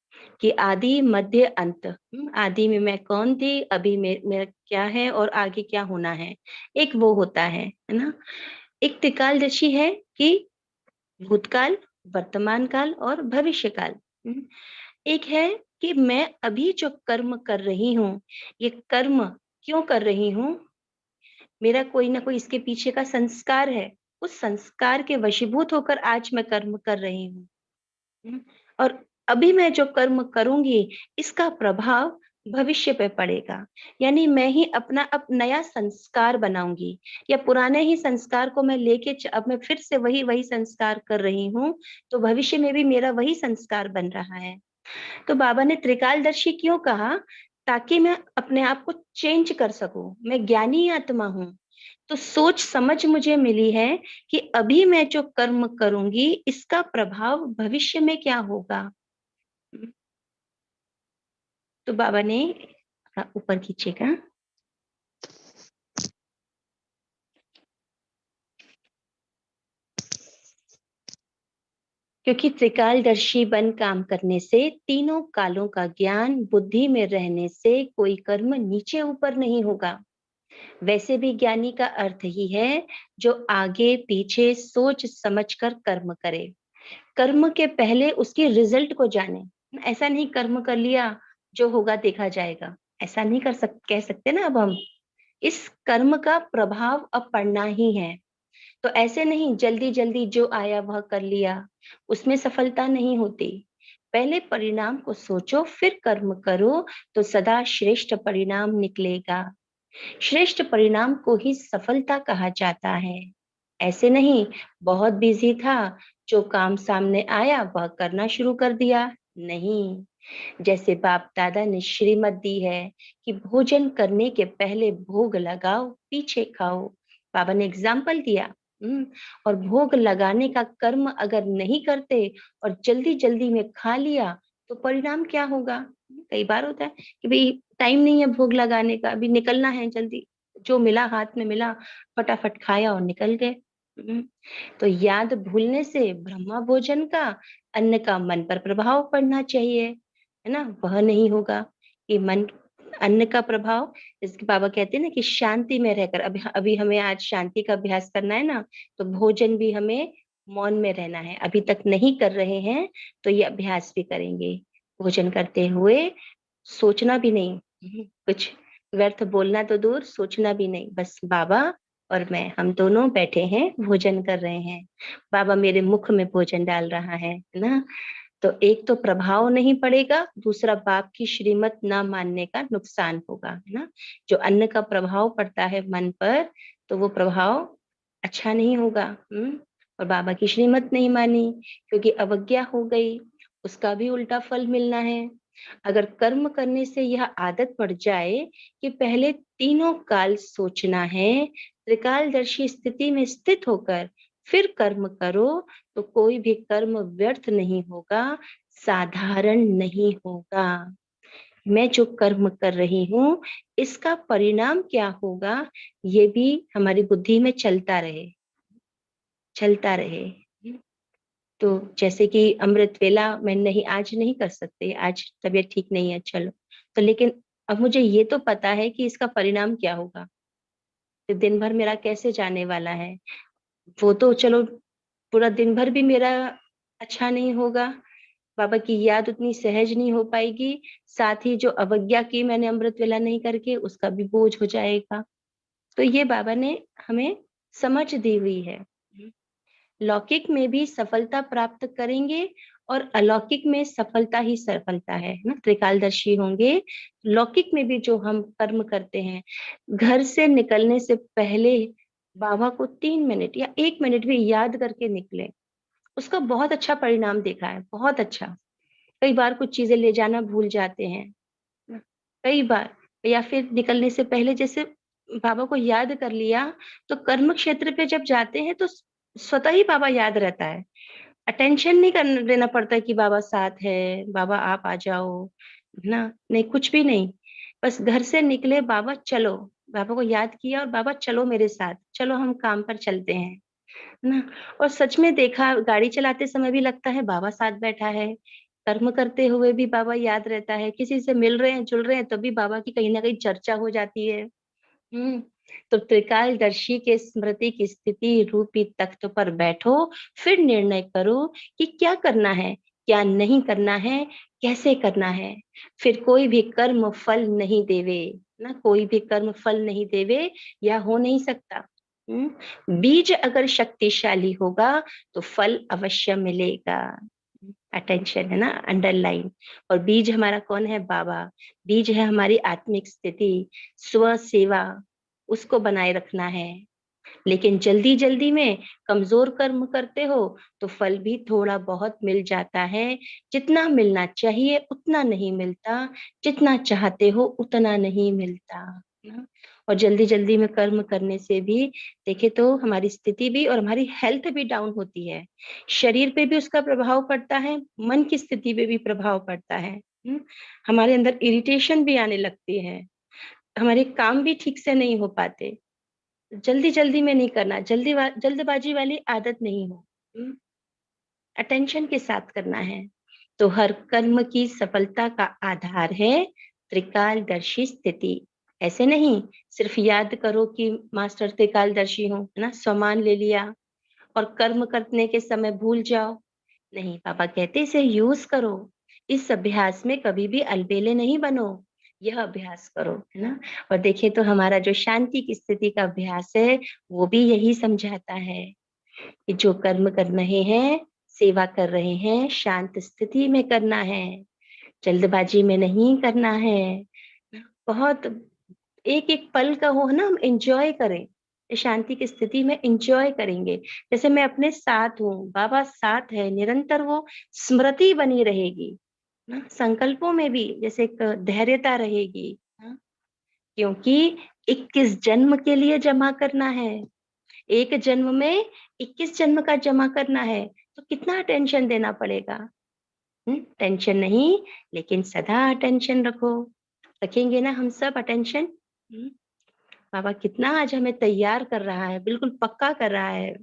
कि आदि मध्य अंत, आदि में मैं कौन थी, अभी मेरा क्या है और आगे क्या होना है, एक वो होता है ना। एक त्रिकालदर्शी है कि भूतकाल, वर्तमान काल और भविष्य काल। एक है कि मैं अभी जो कर्म कर रही हूँ, ये कर्म क्यों कर रही हूँ, मेरा कोई ना कोई इसके पीछे का संस्कार है, उस संस्कार के वशीभूत होकर आज मैं कर्म कर रही हूँ। और अभी मैं जो कर्म करूंगी इसका प्रभाव भविष्य पे पड़ेगा, यानी मैं ही अपना अब नया संस्कार बनाऊंगी, या पुराने ही संस्कार को मैं लेके अब मैं फिर से वही संस्कार कर रही हूँ, तो भविष्य में भी मेरा वही संस्कार बन रहा है। तो बाबा ने त्रिकालदर्शी क्यों कहा? ताकि मैं अपने आप को चेंज कर सकूं, मैं ज्ञानी आत्मा हूँ, तो सोच समझ मुझे मिली है कि अभी मैं जो कर्म करूंगी इसका प्रभाव भविष्य में क्या होगा। तो बाबा ने थोड़ा ऊपर खींचेगा। क्योंकि त्रिकालदर्शी बन काम करने से, तीनों कालों का ज्ञान बुद्धि में रहने से कोई कर्म नीचे ऊपर नहीं होगा। वैसे भी ज्ञानी का अर्थ ही है जो आगे पीछे सोच समझकर कर्म करे, कर्म के पहले उसकी रिजल्ट को जाने। ऐसा नहीं कर्म कर लिया जो होगा देखा जाएगा, ऐसा नहीं कह सकते ना। अब हम इस कर्म का प्रभाव अब पड़ना ही है, तो ऐसे नहीं जल्दी जल्दी जो आया वह कर लिया, उसमें सफलता नहीं होती। पहले परिणाम को सोचो फिर कर्म करो तो सदा श्रेष्ठ परिणाम निकलेगा। श्रेष्ठ परिणाम को ही सफलता कहा जाता है। ऐसे नहीं बहुत बिजी था, जो काम सामने आया वह करना शुरू कर दिया, नहीं। जैसे बाप दादा ने श्रीमत दी है कि भोजन करने के पहले भोग लगाओ पीछे खाओ, बाबा ने एग्जाम्पल दिया। और भोग लगाने का कर्म अगर नहीं करते और जल्दी जल्दी में खा लिया तो परिणाम क्या होगा। कई बार होता है कि भाई टाइम नहीं है भोग लगाने का, अभी निकलना है जल्दी, जो मिला हाथ में मिला फटाफट खाया और निकल गए। तो याद भूलने से ब्रह्मा भोजन का, अन्न का मन पर प्रभाव पड़ना चाहिए, है ना, वह नहीं होगा। कि मन अन्न का प्रभाव, इसके बाबा कहते हैं ना कि शांति में रहकर, अभी हमें आज शांति का अभ्यास करना है ना, तो भोजन भी हमें मौन में रहना है। अभी तक नहीं कर रहे हैं तो ये अभ्यास भी करेंगे। भोजन करते हुए सोचना भी नहीं, कुछ व्यर्थ बोलना तो दूर, सोचना भी नहीं, बस बाबा और मैं, हम दोनों बैठे हैं भोजन कर रहे हैं, बाबा मेरे मुख में भोजन डाल रहा है ना। तो एक तो प्रभाव नहीं पड़ेगा, दूसरा बाप की श्रीमत ना मानने का नुकसान होगा, है ना। जो अन्न का प्रभाव पड़ता है मन पर, तो वो प्रभाव अच्छा नहीं होगा। और बाबा की श्रीमत नहीं मानी क्योंकि अवज्ञा हो गई, उसका भी उल्टा फल मिलना है। अगर कर्म करने से यह आदत पड़ जाए कि पहले तीनों काल सोचना है, त्रिकालदर्शी स्थिति में स्थित होकर फिर कर्म करो, तो कोई भी कर्म व्यर्थ नहीं होगा, साधारण नहीं होगा। मैं जो कर्म कर रही हूँ इसका परिणाम क्या होगा, ये भी हमारी बुद्धि में चलता रहे। तो जैसे कि अमृत वेला मैं नहीं, आज नहीं कर सकते, आज तबीयत ठीक नहीं है, चलो तो, लेकिन अब मुझे ये तो पता है कि इसका परिणाम क्या होगा, तो दिन भर मेरा कैसे जाने वाला है। वो तो चलो पूरा दिन भर भी मेरा अच्छा नहीं होगा, बाबा की याद उतनी सहज नहीं हो पाएगी, साथ ही जो अवज्ञा की मैंने अमृत वेला नहीं करके, उसका भी बोझ हो जाएगा। तो ये बाबा ने हमें समझ दी हुई है। लौकिक में भी सफलता प्राप्त करेंगे और अलौकिक में सफलता ही सफलता है ना। त्रिकालदर्शी होंगे, लौकिक में भी जो हम कर्म करते हैं, घर से निकलने से पहले बाबा को 3 मिनट या 1 मिनट भी याद करके निकले, उसका बहुत अच्छा परिणाम देखा है, बहुत अच्छा। कई बार कुछ चीजें ले जाना भूल जाते हैं ना, कई बार, या फिर निकलने से पहले जैसे बाबा को याद कर लिया, तो कर्म क्षेत्र पे जब जाते हैं तो स्वतः ही बाबा याद रहता है। अटेंशन नहीं करना देना पड़ता कि बाबा साथ है, बाबा आप आ जाओ ना, नहीं कुछ भी नहीं, बस घर से निकले बाबा चलो, बाबा को याद किया और बाबा चलो मेरे साथ, चलो हम काम पर चलते हैं ना। और सच में देखा, गाड़ी चलाते समय भी लगता है बाबा साथ बैठा है, कर्म करते हुए भी बाबा याद रहता है, किसी से मिल रहे हैं जुल रहे हैं तभी बाबा की कहीं ना कहीं चर्चा हो जाती है। हम्म तो त्रिकालदर्शी के स्मृति की स्थिति रूपी तख्त पर बैठो, फिर निर्णय करो कि क्या करना है, क्या नहीं करना है, कैसे करना है। फिर कोई भी कर्म फल नहीं देवे ना, कोई भी कर्म फल नहीं देवे, या हो नहीं सकता। बीज अगर शक्तिशाली होगा तो फल अवश्य मिलेगा। अटेंशन है ना, अंडरलाइन। और बीज हमारा कौन है, बाबा। बीज है हमारी आत्मिक स्थिति, स्व सेवा, उसको बनाए रखना है। लेकिन जल्दी जल्दी में कमजोर कर्म करते हो तो फल भी थोड़ा बहुत मिल जाता है, जितना मिलना चाहिए उतना नहीं मिलता, जितना चाहते हो उतना नहीं मिलता ना। और जल्दी जल्दी में कर्म करने से भी देखे तो हमारी स्थिति भी और हमारी हेल्थ भी डाउन होती है, शरीर पे भी उसका प्रभाव पड़ता है, मन की स्थिति पे भी प्रभाव पड़ता है हमारे अंदर इरिटेशन भी आने लगती है, हमारे काम भी ठीक से नहीं हो पाते, जल्दी जल्दी में नहीं करना, जल्दबाजी वाली आदत नहीं हो, अटेंशन के साथ करना है। तो हर कर्म की सफलता का आधार है त्रिकालदर्शी स्थिति। ऐसे नहीं सिर्फ याद करो कि मास्टर त्रिकालदर्शी हूँ, है ना, स्वमान ले लिया और कर्म करने के समय भूल जाओ। नहीं, पापा कहते इसे यूज करो, इस अभ्यास में कभी भी अलबेले नहीं बनो, यह अभ्यास करो, है ना। और देखिए तो हमारा जो शांति की स्थिति का अभ्यास है वो भी यही समझाता है कि जो कर्म कर रहे हैं, सेवा कर रहे हैं, शांत स्थिति में करना है, जल्दबाजी में नहीं करना है। बहुत एक एक पल का हो, है ना, हम एंजॉय करें, शांति की स्थिति में एंजॉय करेंगे। जैसे मैं अपने साथ हूँ, बाबा साथ है, निरंतर वो स्मृति बनी रहेगी ना, संकल्पों में भी जैसे एक धैर्यता रहेगी ना? क्योंकि 21 जन्म के लिए जमा करना है, एक जन्म में 21 जन्म का जमा करना है, तो कितना टेंशन देना पड़ेगा। टेंशन नहीं, लेकिन सदा अटेंशन रखो, रखेंगे ना हम सब अटेंशन। बाबा कितना आज हमें तैयार कर रहा है, बिल्कुल पक्का कर रहा है।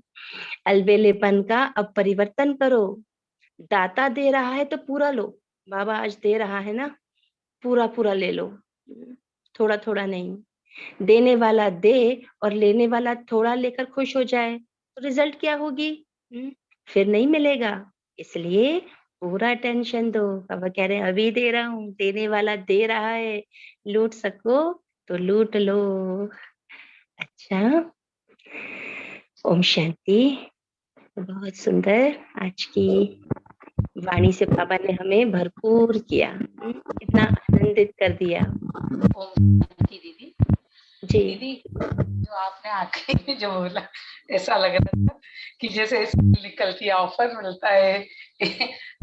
अलबेलेपन का अब परिवर्तन करो, दाता दे रहा है तो पूरा लो, बाबा आज दे रहा है ना, पूरा पूरा ले लो, थोड़ा थोड़ा नहीं। देने वाला दे और लेने वाला थोड़ा लेकर खुश हो जाए तो रिजल्ट क्या होगी, फिर नहीं मिलेगा। इसलिए पूरा टेंशन दो। बाबा कह रहे हैं अभी दे रहा हूँ, देने वाला दे रहा है, लूट सको तो लूट लो। अच्छा, ओम शांति। बहुत सुंदर आज की वाणी से बाबा ने हमें भरपूर किया, इतना आनंदित कर दिया। ओम शांति दीदी। जी दीदी, जो आपने आखिरी में जो बोला, ऐसा लग रहा था कि जैसे निकलती ऑफर मिलता है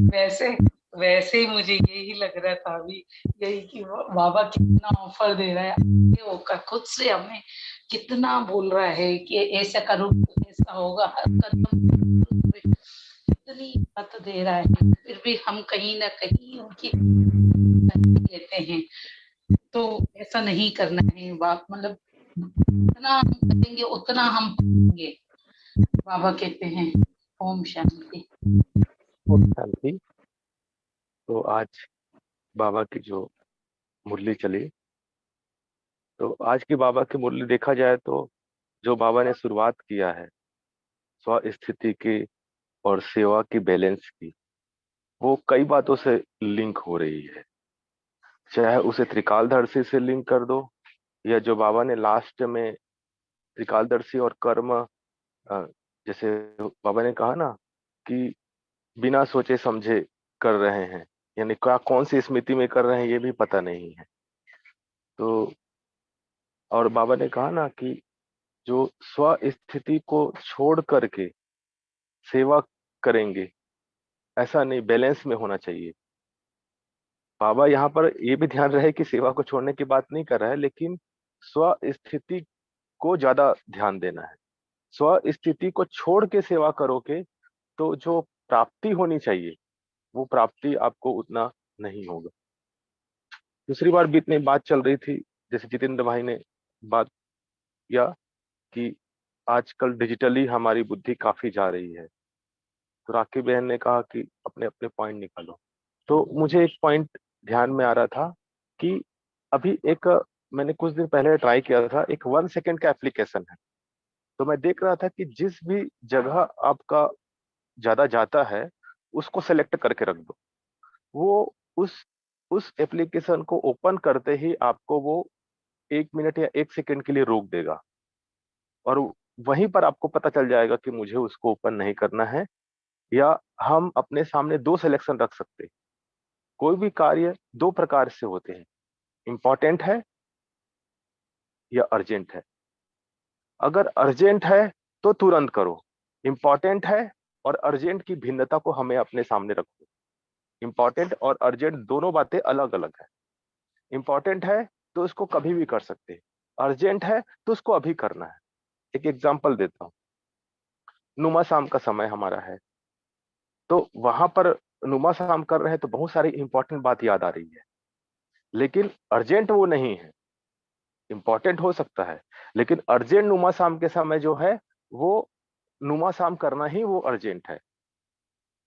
वैसे वैसे ही मुझे यही लग रहा था अभी, यही कि बाबा कितना ऑफर दे रहा है, होकर खुद से हमें कितना बोल रहा है कि ऐसा करो, ऐसा होगा, हर कदम कितनी बात दे रहा है, फिर भी हम कहीं ना कहीं उनकी लेते हैं। तो ऐसा नहीं करना है, मतलब जितना हम करेंगे उतना हम पाएंगे, बाबा कहते हैं। ओम शांति। ओम शांति। तो आज बाबा की जो मुरली चली, तो आज की बाबा की मुरली देखा जाए तो जो बाबा ने शुरुआत किया है स्व स्थिति की और सेवा की बैलेंस की, वो कई बातों से लिंक हो रही है। चाहे उसे त्रिकालदर्शी से लिंक कर दो, या जो बाबा ने लास्ट में त्रिकालदर्शी और कर्म, जैसे बाबा ने कहा ना कि बिना सोचे समझे कर रहे हैं, यानी क्या कौन सी स्मृति में कर रहे हैं ये भी पता नहीं है। तो और बाबा ने कहा ना कि जो स्व स्थिति को छोड़ करके सेवा करेंगे, ऐसा नहीं, बैलेंस में होना चाहिए। बाबा यहाँ पर ये भी ध्यान रहे कि सेवा को छोड़ने की बात नहीं कर रहा है, लेकिन स्व स्थिति को ज्यादा ध्यान देना है। स्व स्थिति को छोड़ के सेवा करोगे तो जो प्राप्ति होनी चाहिए वो प्राप्ति आपको उतना नहीं होगा। दूसरी बार भी इतनी बात चल रही थी, जैसे जितेंद्र भाई ने बात किया कि आजकल डिजिटली हमारी बुद्धि काफी जा रही है, तो राखी बहन ने कहा कि अपने अपने पॉइंट निकालो। तो मुझे एक पॉइंट ध्यान में आ रहा था कि अभी एक मैंने कुछ दिन पहले ट्राई किया था, एक 1 सेकेंड का एप्लीकेशन है। तो मैं देख रहा था कि जिस भी जगह आपका ज्यादा जाता है उसको सेलेक्ट करके रख दो, वो उस एप्लीकेशन को ओपन करते ही आपको वो 1 मिनट या 1 सेकेंड के लिए रोक देगा, और वहीं पर आपको पता चल जाएगा कि मुझे उसको ओपन नहीं करना है। या हम अपने सामने 2 सिलेक्शन रख सकते हैं। कोई भी कार्य 2 प्रकार से होते हैं, इंपॉर्टेंट है या अर्जेंट है। अगर अर्जेंट है तो तुरंत करो, इंपॉर्टेंट है और अर्जेंट की भिन्नता को हमें अपने सामने रखो। इंपॉर्टेंट और अर्जेंट दोनों बातें अलग अलग है। इंपॉर्टेंट है तो उसको कभी भी कर सकते हैं, अर्जेंट है तो उसको अभी करना है। एक एग्जांपल देता हूँ, नुमा शाम का समय हमारा है, तो वहां पर नुमा साम कर रहे हैं तो बहुत सारी इंपॉर्टेंट बात याद आ रही है, लेकिन अर्जेंट वो नहीं है। इंपॉर्टेंट हो सकता है, लेकिन अर्जेंट नुमा साम के समय जो है वो नुमा साम करना ही वो अर्जेंट है।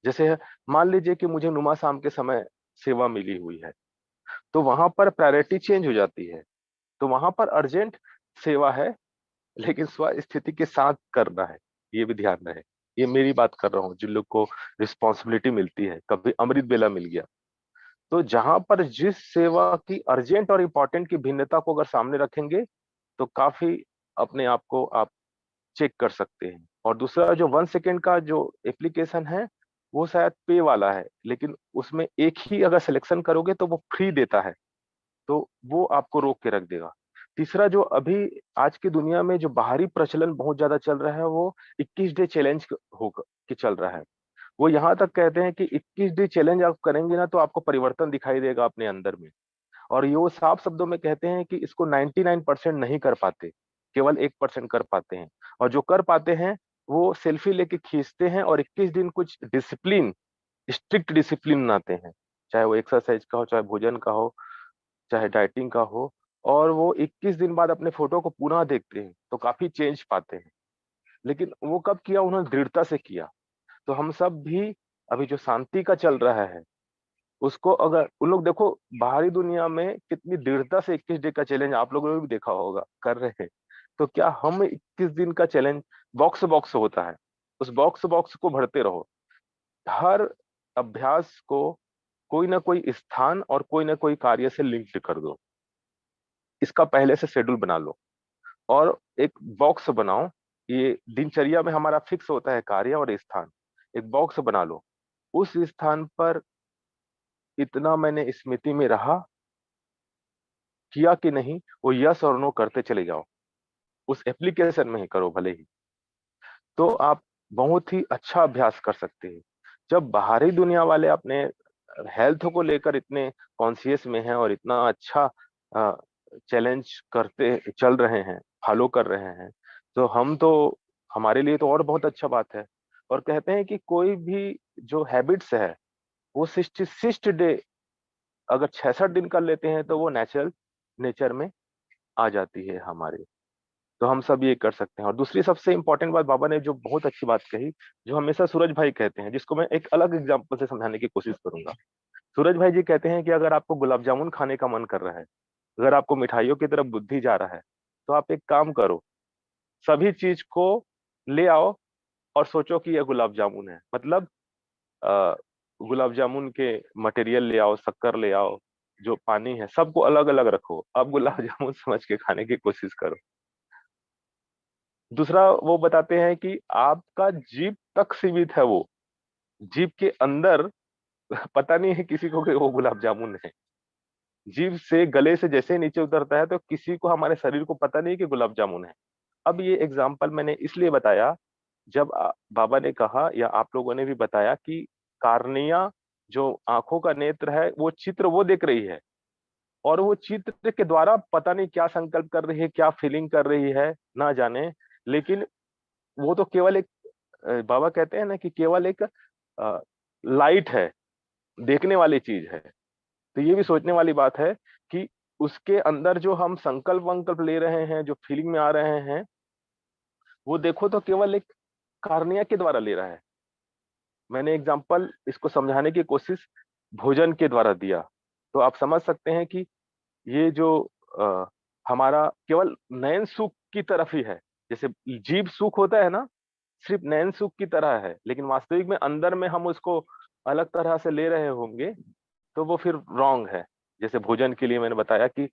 जैसे मान लीजिए कि मुझे नुमा साम के समय सेवा मिली हुई है, तो वहां पर प्रायोरिटी चेंज हो जाती है। तो वहां पर अर्जेंट सेवा है, लेकिन स्व स्थिति के साथ करना है, ये भी ध्यान रहे। ये मेरी बात कर रहा हूँ जिन लोग को रिस्पॉन्सिबिलिटी मिलती है, कभी अमृत बेला मिल गया। तो जहां पर जिस सेवा की अर्जेंट और इम्पोर्टेंट की भिन्नता को अगर सामने रखेंगे तो काफी अपने आप को आप चेक कर सकते हैं। और दूसरा जो 1 सेकेंड का जो एप्लीकेशन है वो शायद पे वाला है, लेकिन उसमें एक ही अगर सिलेक्शन करोगे तो वो फ्री देता है, तो वो आपको रोक के रख देगा। तीसरा जो अभी आज की दुनिया में जो बाहरी प्रचलन बहुत ज्यादा चल रहा है वो 21 डे चैलेंज होकर के चल रहा है। वो यहाँ तक कहते हैं कि 21 डे चैलेंज आप करेंगे ना तो आपको परिवर्तन दिखाई देगा अपने अंदर में। और ये वो साफ शब्दों में कहते हैं कि इसको 99% नहीं कर पाते, केवल 1% कर पाते हैं। और जो कर पाते हैं वो सेल्फी लेके खींचते हैं और 21 दिन कुछ डिसिप्लिन, स्ट्रिक्ट डिसिप्लिन बनाते हैं, चाहे वो एक्सरसाइज का हो, चाहे भोजन का हो, चाहे डाइटिंग का हो। और वो 21 दिन बाद अपने फोटो को पुनः देखते हैं तो काफी चेंज पाते हैं। लेकिन वो कब किया? उन्होंने दृढ़ता से किया। तो हम सब भी अभी जो शांति का चल रहा है उसको अगर उन लोग देखो, बाहरी दुनिया में कितनी दृढ़ता से 21 डे का चैलेंज आप लोगों ने भी देखा होगा कर रहे हैं। तो क्या हम 21 दिन का चैलेंज बॉक्स बॉक्स होता है, उस बॉक्स बॉक्स को भरते रहो। हर अभ्यास को कोई ना कोई स्थान और कोई ना कोई कार्य से लिंक्ड कर दो। इसका पहले से शेड्यूल बना लो और एक बॉक्स बनाओ। ये दिनचर्या में हमारा फिक्स होता है कार्य और स्थान। एक बॉक्स बना लो, उस स्थान पर इतना मैंने स्मृति में रहा, किया कि नहीं, वो यस और नो करते चले जाओ। उस एप्लीकेशन में ही करो भले ही, तो आप बहुत ही अच्छा अभ्यास कर सकते हैं। जब बाहरी दुनिया वाले अपने हेल्थ को लेकर इतने कॉन्शियस में हैं और इतना अच्छा चैलेंज करते चल रहे हैं, फॉलो कर रहे हैं, तो हम तो, हमारे लिए तो और बहुत अच्छा बात है। और कहते हैं कि कोई भी जो हैबिट्स है वो 66 डे अगर 66 दिन कर लेते हैं तो वो नेचर में आ जाती है हमारे। तो हम सब ये कर सकते हैं। और दूसरी सबसे इंपॉर्टेंट बात बाबा ने जो बहुत अच्छी बात कही, जो हमेशा सूरज भाई कहते हैं, जिसको मैं एक अलग एग्जांपल से समझाने की कोशिश करूंगा। सूरज भाई जी कहते हैं कि अगर आपको गुलाब जामुन खाने का मन कर रहा है, अगर आपको मिठाइयों की तरफ बुद्धि जा रहा है, तो आप एक काम करो, सभी चीज को ले आओ और सोचो कि यह गुलाब जामुन है। मतलब अ, गुलाब जामुन के मटेरियल ले आओ, शक्कर ले आओ, जो पानी है सबको अलग अलग रखो, अब गुलाब जामुन समझ के खाने की कोशिश करो। दूसरा वो बताते हैं कि आपका जीभ तक सीमित है, वो जीभ के अंदर पता नहीं है किसी को कि वो गुलाब जामुन है। जीभ से गले से जैसे ही नीचे उतरता है तो किसी को, हमारे शरीर को पता नहीं कि गुलाब जामुन है। अब ये एग्जाम्पल मैंने इसलिए बताया, जब बाबा ने कहा या आप लोगों ने भी बताया कि कार्निया जो आंखों का नेत्र है वो चित्र वो देख रही है, और वो चित्र के द्वारा पता नहीं क्या संकल्प कर रही है, क्या फीलिंग कर रही है ना जाने, लेकिन वो तो केवल एक बाबा कहते हैं ना कि केवल एक लाइट है, देखने वाली चीज है। तो ये भी सोचने वाली बात है कि उसके अंदर जो हम संकल्प वंकल्प ले रहे हैं, जो फीलिंग में आ रहे हैं, वो देखो तो केवल एक कार्निया के द्वारा ले रहा है। मैंने एग्जाम्पल इसको समझाने की कोशिश भोजन के द्वारा दिया, तो आप समझ सकते हैं कि ये जो अ, हमारा केवल नयन सुख की तरफ ही है। जैसे जीभ सुख होता है ना, सिर्फ नयन सुख की तरह है, लेकिन वास्तविक में अंदर में हम उसको अलग तरह से ले रहे होंगे तो वो फिर रॉन्ग है। जैसे भोजन के लिए मैंने बताया कि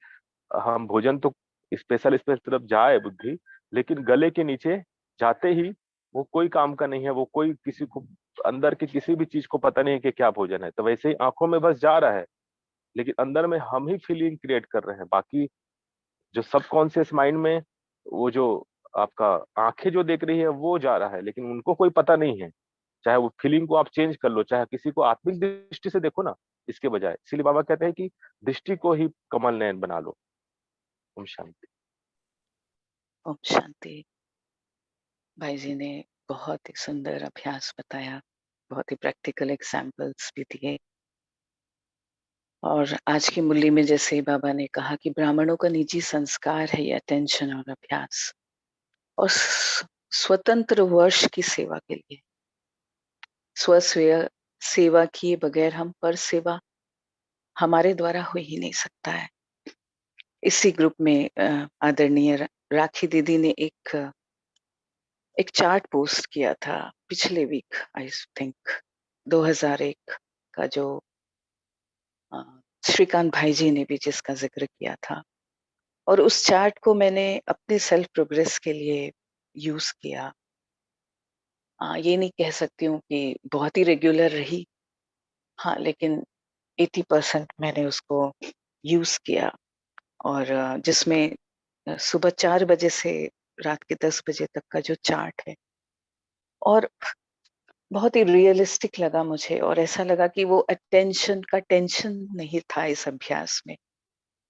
हम भोजन तो स्पेशल स्पेशल तरफ जाए बुद्धि, लेकिन गले के नीचे जाते ही वो कोई काम का नहीं है, वो कोई किसी को अंदर की किसी भी चीज को पता नहीं है कि क्या भोजन है। तो वैसे ही आंखों में बस जा रहा है, लेकिन अंदर में हम ही फीलिंग क्रिएट कर रहे हैं। बाकी जो सबकॉन्शियस माइंड में वो जो आपका आंखें जो देख रही है वो जा रहा है, लेकिन उनको कोई पता नहीं है। चाहे वो फीलिंग को आप चेंज कर लो, चाहे किसी को आत्मिक दृष्टि से देखो ना, इसके बजाय। इसीलिए बाबा कहते हैं कि दृष्टि को ही कमल नयन बना लो। ओम शांति। ओम शांति। भाई जी ने बहुत ही सुंदर अभ्यास बताया बहुत ही प्रैक्टिकल एग्जाम्पल्स भी दिए। और आज की मुरली में जैसे बाबा ने कहा कि ब्राह्मणों का निजी संस्कार है ये अटेंशन और अभ्यास, और स्वतंत्र वर्ष की सेवा के लिए स्वस्व सेवा किए बगैर हम पर सेवा हमारे द्वारा हो ही नहीं सकता है। इसी ग्रुप में आदरणीय राखी दीदी ने एक चार्ट पोस्ट किया था पिछले वीक, आई थिंक 2001 का, जो श्रीकांत भाई जी ने भी जिसका जिक्र किया था, और उस चार्ट को मैंने अपने सेल्फ प्रोग्रेस के लिए यूज किया। ये नहीं कह सकती हूँ कि बहुत ही रेगुलर रही, हाँ, लेकिन 80% मैंने उसको यूज किया, और जिसमें सुबह 4 बजे से रात के 10 बजे तक का जो चार्ट है, और बहुत ही रियलिस्टिक लगा मुझे, और ऐसा लगा कि वो अटेंशन का टेंशन नहीं था इस अभ्यास में।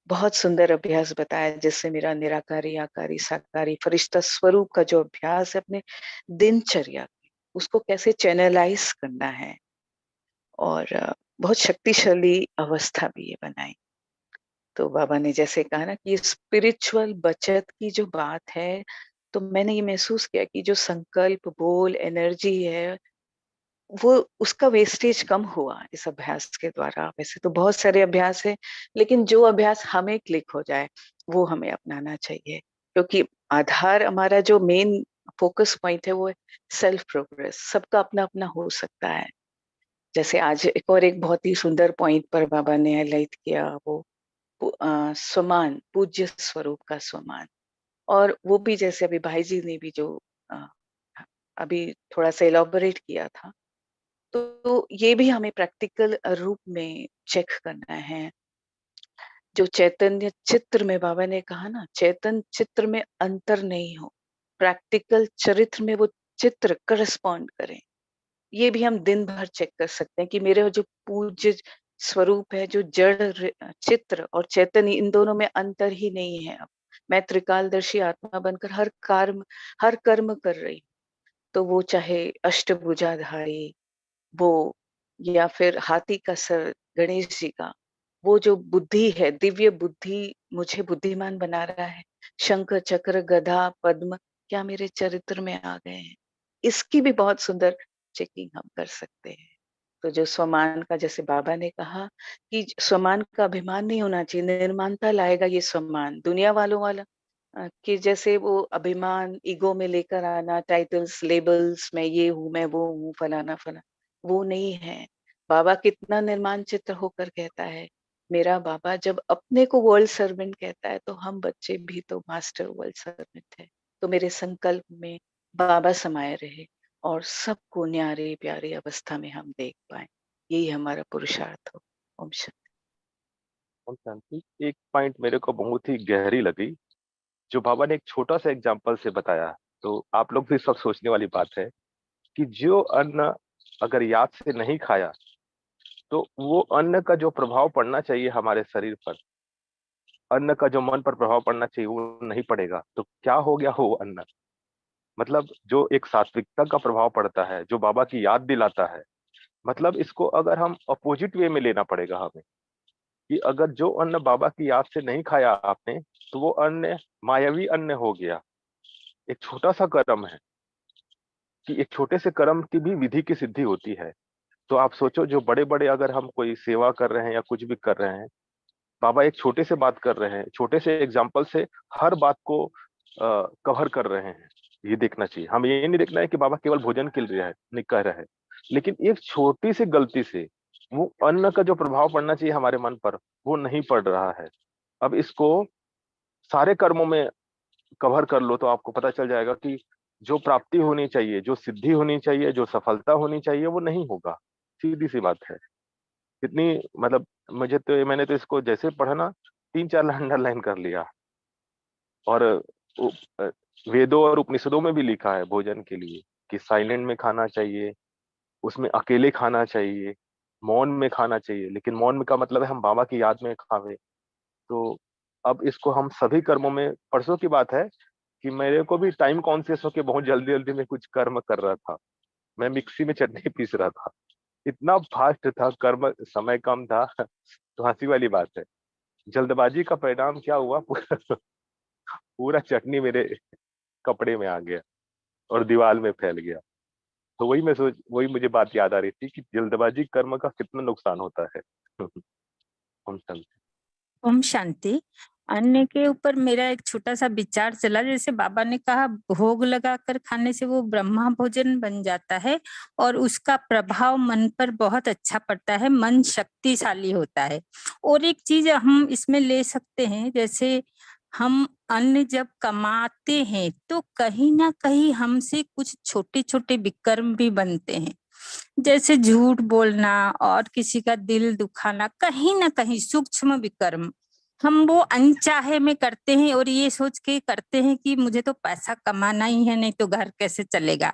बहुत सुंदर अभ्यास बताया, जिससे मेरा निराकारी, आकारी, साकारी, फरिश्ता स्वरूप का जो अभ्यास है अपने दिनचर्या में, उसको कैसे चैनलाइज करना है, और बहुत शक्तिशाली अवस्था भी ये बनाई। तो बाबा ने जैसे कहा ना कि स्पिरिचुअल बचत की जो बात है, तो मैंने ये महसूस किया कि जो संकल्प, बोल, एनर्जी है, वो उसका वेस्टेज कम हुआ इस अभ्यास के द्वारा। वैसे तो बहुत सारे अभ्यास है, लेकिन जो अभ्यास हमें क्लिक हो जाए वो हमें अपनाना चाहिए, क्योंकि आधार, हमारा जो मेन फोकस पॉइंट है, वो सेल्फ प्रोग्रेस। सबका अपना अपना हो सकता है। जैसे आज एक बहुत ही सुंदर पॉइंट पर बाबा ने हाईलाइट किया, वो स्वमान, पूज्य स्वरूप का स्वमान, और वो भी जैसे अभी भाई जी ने भी जो अ, अभी थोड़ा सा एलॉबरेट किया था, तो ये भी हमें प्रैक्टिकल रूप में चेक करना है। जो चैतन्य चित्र में बाबा ने कहा ना, चैतन्य चित्र में अंतर नहीं हो, प्रैक्टिकल चरित्र में वो चित्र करस्पॉन्ड करें। ये भी हम दिन भर चेक कर सकते हैं कि मेरे जो पूज्य स्वरूप है, जो जड़ चित्र और चैतन्य, इन दोनों में अंतर ही नहीं है। अब मैं त्रिकालदर्शी आत्मा बनकर हर कर्म कर रही, तो वो चाहे अष्टभुजाधारी वो, या फिर हाथी का सर गणेश जी का, वो जो बुद्धि है, दिव्य बुद्धि मुझे बुद्धिमान बना रहा है। शंख, चक्र, गदा, पद्म क्या मेरे चरित्र में आ गए हैं? इसकी भी बहुत सुंदर चेकिंग हम कर सकते हैं। तो जो स्वमान का, जैसे बाबा ने कहा कि स्वमान का अभिमान नहीं होना चाहिए, निर्माणता लाएगा ये स्वमान। दुनिया वालों वाला कि जैसे वो अभिमान ईगो में लेकर आना, टाइटल्स, लेबल्स, मैं ये हूँ, मैं वो हूँ, फलाना फलाना, वो नहीं है। बाबा कितना निर्माण चित्र होकर कहता है, मेरा बाबा जब अपने को वर्ल्ड सर्वेंट कहता है, तो हम बच्चे भी तो मास्टर वर्ल्ड सर्वेंट है। तो मेरे संकल्प में बाबा समाये रहे, और सबको न्यारे प्यारे अवस्था में हम देख पाए, यही हमारा पुरुषार्थ हो। ओम शांति। ओम शांति। एक पॉइंट मेरे को बहुत ही गहरी लगी, जो बाबा ने एक छोटा सा एग्जाम्पल से बताया। तो आप लोग भी सब सोचने वाली बात है कि जो अन्न अगर याद से नहीं खाया, तो वो अन्न का जो प्रभाव पड़ना चाहिए हमारे शरीर पर, अन्न का जो मन पर प्रभाव पड़ना चाहिए, वो नहीं पड़ेगा। तो क्या हो गया वो अन्न? मतलब जो एक सात्विकता का प्रभाव पड़ता है, जो बाबा की याद दिलाता है, मतलब इसको अगर हम अपोजिट वे में लेना पड़ेगा हमें, कि अगर जो अन्न बाबा की याद से नहीं खाया आपने, तो वो अन्न मायावी अन्न हो गया। एक छोटा सा कर्म है, कि एक छोटे से कर्म की भी विधि की सिद्धि होती है। तो आप सोचो, जो बड़े बड़े अगर हम कोई सेवा कर रहे हैं या कुछ भी कर रहे हैं, बाबा एक छोटे से बात कर रहे हैं, छोटे से एग्जाम्पल से हर बात को कवर कर रहे हैं। ये देखना चाहिए, हमें ये नहीं देखना है कि बाबा केवल भोजन के लिए नहीं कह रहे हैं, लेकिन एक छोटी सी गलती से वो अन्न का जो प्रभाव पड़ना चाहिए हमारे मन पर, वो नहीं पड़ रहा है। अब इसको सारे कर्मों में कवर कर लो, तो आपको पता चल जाएगा कि जो प्राप्ति होनी चाहिए, जो सिद्धि होनी चाहिए, जो सफलता होनी चाहिए, वो नहीं होगा। सीधी सी बात है। कितनी मतलब, मैंने तो इसको जैसे पढ़ा ना, 3-4 लाइन अंडरलाइन कर लिया। और उ- अ, वेदों और उपनिषदों में भी लिखा है भोजन के लिए कि साइलेंट में खाना चाहिए, उसमें अकेले खाना चाहिए, मौन में खाना चाहिए। लेकिन मौन में का मतलब है हम बाबा की याद में खावे। तो अब इसको हम सभी कर्मों में, परसों की बात है कि मेरे को भी टाइम कॉन्शियस होके बहुत जल्दी जल्दी में कुछ कर्म कर रहा था, मैं मिक्सी में चटनी पीस रहा था। इतना फास्ट था, कर्म समय कम था। तो हंसी वाली बात है, जल्दबाजी का परिणाम क्या हुआ, पूरा चटनी मेरे कपड़े में आ गया और दीवार में फैल गया। तो वही मुझे बात याद आ रही थी कि जल्दबाजी कर्म का कितना नुकसान होता है। ओम शांति। ओम शांति। अन्न के ऊपर मेरा एक छोटा सा विचार चला, जैसे बाबा ने कहा भोग लगाकर खाने से वो ब्रह्मा भोजन बन जाता है और उसका प्रभाव मन पर बहुत अच्छा पड़ता है, मन शक्तिशाली होता है। और एक चीज हम इसमें ले सकते हैं, जैसे हम अन्न जब कमाते हैं तो कहीं ना कहीं हमसे कुछ छोटे छोटे विकर्म भी बनते हैं, जैसे झूठ बोलना और किसी का दिल दुखाना, कहीं ना कहीं सूक्ष्म विकर्म हम वो अनचाहे में करते हैं और ये सोच के करते हैं कि मुझे तो पैसा कमाना ही है, नहीं तो घर कैसे चलेगा।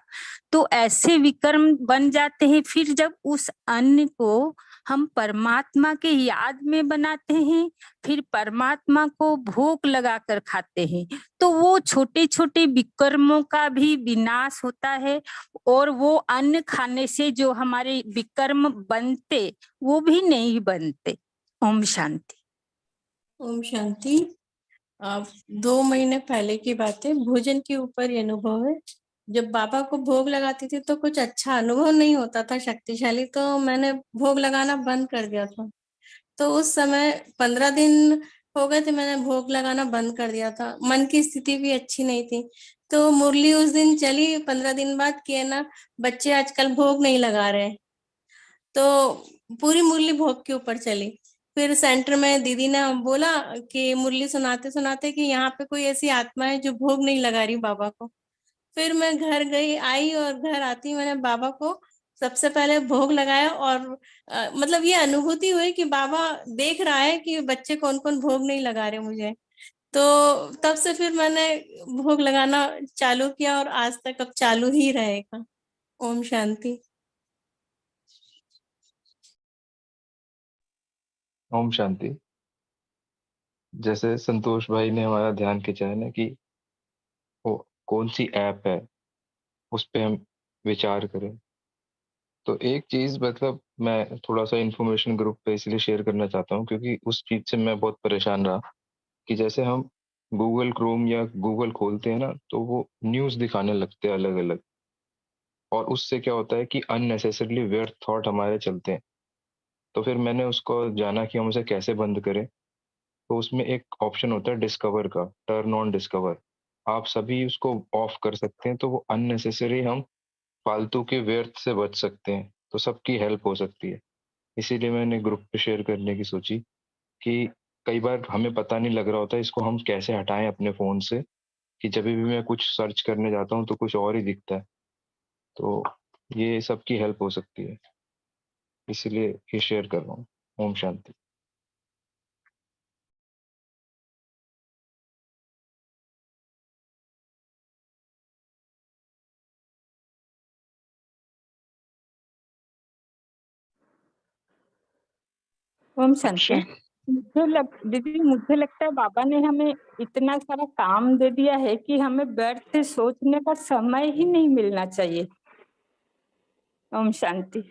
तो ऐसे विकर्म बन जाते हैं। फिर जब उस अन्न को हम परमात्मा के याद में बनाते हैं, फिर परमात्मा को भोग लगाकर खाते हैं, तो वो छोटे छोटे विकर्मों का भी विनाश होता है और वो अन्न खाने से जो हमारे विकर्म बनते वो भी नहीं बनते। ओम शांति। ओम शांति। 2 महीने पहले की बात है, भोजन के ऊपर ये अनुभव है। जब बाबा को भोग लगाती थी तो कुछ अच्छा अनुभव नहीं होता था शक्तिशाली, तो मैंने भोग लगाना बंद कर दिया था। तो उस समय 15 दिन हो गए थे, मैंने भोग लगाना बंद कर दिया था। मन की स्थिति भी अच्छी नहीं थी। तो मुरली उस दिन चली 15 दिन बाद कि है ना, बच्चे आजकल भोग नहीं लगा रहे, तो पूरी मुरली भोग के ऊपर चली। फिर सेंटर में दीदी ने बोला कि मुरली सुनाते सुनाते कि यहाँ पे कोई ऐसी आत्मा है जो भोग नहीं लगा रही बाबा को। फिर मैं घर गई, आई और घर आती मैंने बाबा को सबसे पहले भोग लगाया और मतलब ये अनुभूति हुई कि बाबा देख रहा है कि बच्चे कौन कौन भोग नहीं लगा रहे मुझे। तो तब से फिर मैंने भोग लगाना चालू किया और आज तक अब चालू ही रहेगा। ओम शांति। ओम शांति। जैसे संतोष भाई ने हमारा ध्यान खिंचाया ना कि वो कौन सी ऐप है उस पे हम विचार करें, तो एक चीज मतलब मैं थोड़ा सा इंफॉर्मेशन ग्रुप पे इसलिए शेयर करना चाहता हूँ क्योंकि उस चीज से मैं बहुत परेशान रहा कि जैसे हम गूगल क्रोम या गूगल खोलते हैं ना तो वो न्यूज़ दिखाने लगते हैं अलग अलग, और उससे क्या होता है कि अननेसेसरली व्यर्थ थॉट हमारे चलते हैं। तो फिर मैंने उसको जाना कि हम उसे कैसे बंद करें। तो उसमें एक ऑप्शन होता है डिस्कवर का, टर्न ऑन डिस्कवर। आप सभी उसको ऑफ कर सकते हैं तो वो अननेसेसरी हम फालतू के व्यर्थ से बच सकते हैं, तो सबकी हेल्प हो सकती है। इसीलिए मैंने ग्रुप पे शेयर करने की सोची कि कई बार हमें पता नहीं लग रहा होता इसको हम कैसे हटाएं अपने फ़ोन से, कि जब भी मैं कुछ सर्च करने जाता हूँ तो कुछ और ही दिखता है। तो ये सबकी हेल्प हो सकती है, इसलिए ये शेयर कर रहा हूँ। ओम शांति। ओम शांति। दीदी मुझे लगता है बाबा ने हमें इतना सारा काम दे दिया है कि हमें व्यर्थ से सोचने का समय ही नहीं मिलना चाहिए। ओम शांति।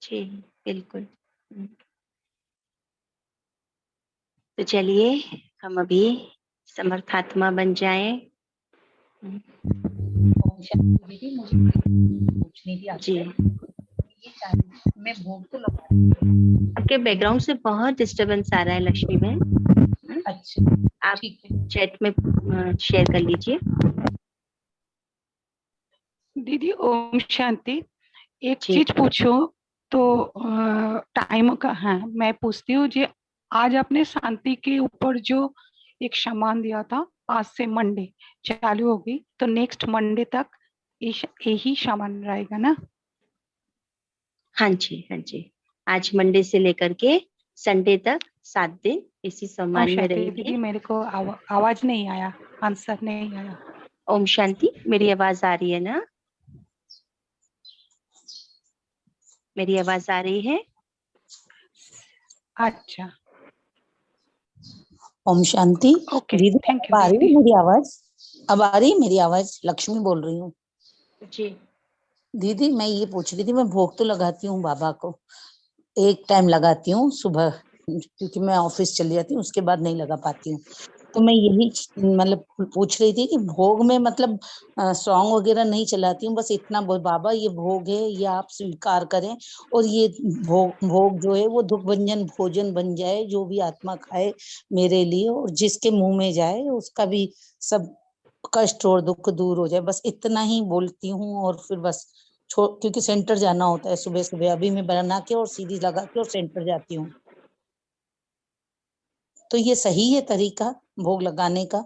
जी बिल्कुल। तो चलिए हम अभी समर्थात्मा बन जाएं। ओम शांति। दीदी मुझे पूछनी थी आपसे, ये मैं भोग तो लगा। आपके बैकग्राउंड से बहुत डिस्टरबेंस आ रहा है लक्ष्मी बहन। अच्छा आप चैट में शेयर कर लीजिए। दीदी ओम शांति। एक चीज पूछो तो टाइम का है, मैं पूछती हूँ जी। आज आपने शांति के ऊपर जो एक सामान दिया था, आज से मंडे चालू होगी तो नेक्स्ट मंडे तक यही सामान रहेगा ना? हाँ जी हाँ जी, आज मंडे से लेकर के संडे तक 7 दिन इसी सम्मान में रहेगी। दीदी मेरे को आवाज नहीं आया, आंसर नहीं आया। ओम शांति। मेरी आवाज आ रही है ना? मेरी आवाज आ रही है? अच्छा ओम शांति। दीदी थैंक अब आ रही है मेरी आवाज? अब आ रही है मेरी आवाज? लक्ष्मी बोल रही हूँ जी। दीदी मैं ये पूछ रही थी, मैं भोग तो लगाती हूँ बाबा को, एक टाइम लगाती हूँ सुबह, क्योंकि मैं ऑफिस चली जाती हूँ, उसके बाद नहीं लगा पाती हूँ। तो मैं यही मतलब पूछ रही थी कि भोग में मतलब सॉन्ग वगैरह नहीं चलाती हूँ, बस इतना बाबा ये भोग है, ये आप स्वीकार करें, और ये भोग जो है वो दुख भंजन भोजन बन जाए, जो भी आत्मा खाए मेरे लिए, और जिसके मुंह में जाए उसका भी सब कष्ट और दुख दूर हो जाए, बस इतना ही बोलती हूँ। और फिर बस क्योंकि सेंटर जाना होता है सुबह सुबह, अभी मैं बना के और सीधी लगा के और सेंटर जाती हूँ। तो ये सही है तरीका भोग लगाने का?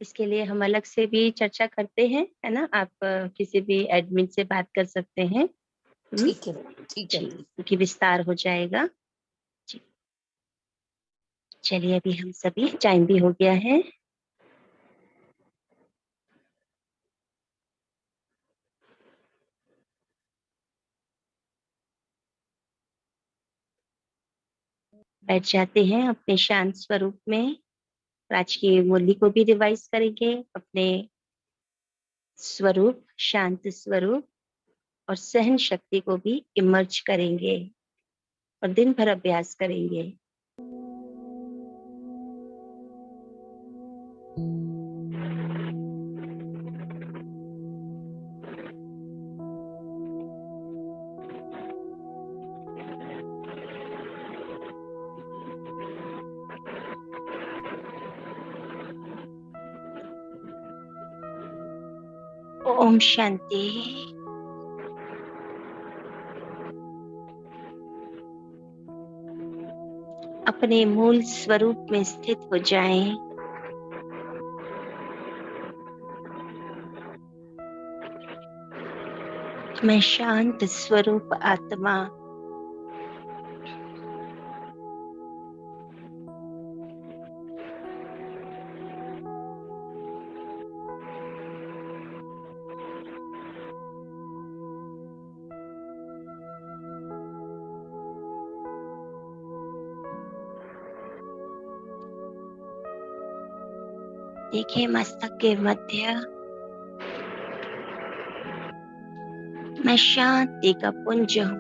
इसके लिए हम अलग से भी चर्चा करते हैं, है ना। आप किसी भी एडमिन से बात कर सकते हैं। ठीक है, ठीक है। क्योंकि विस्तार हो जाएगा जी। चलिए अभी हम सभी, टाइम भी हो गया है। बैठ जाते हैं अपने शांत स्वरूप में। आज की मुरली को भी रिवाइज करेंगे, अपने स्वरूप, शांत स्वरूप और सहन शक्ति को भी इमर्ज करेंगे और दिन भर अभ्यास करेंगे। ओम शांति। अपने मूल स्वरूप में स्थित हो जाएं। मैं शांत स्वरूप आत्मा देखिए मस्तक के मध्य मैं शांति का पुंज हूँ।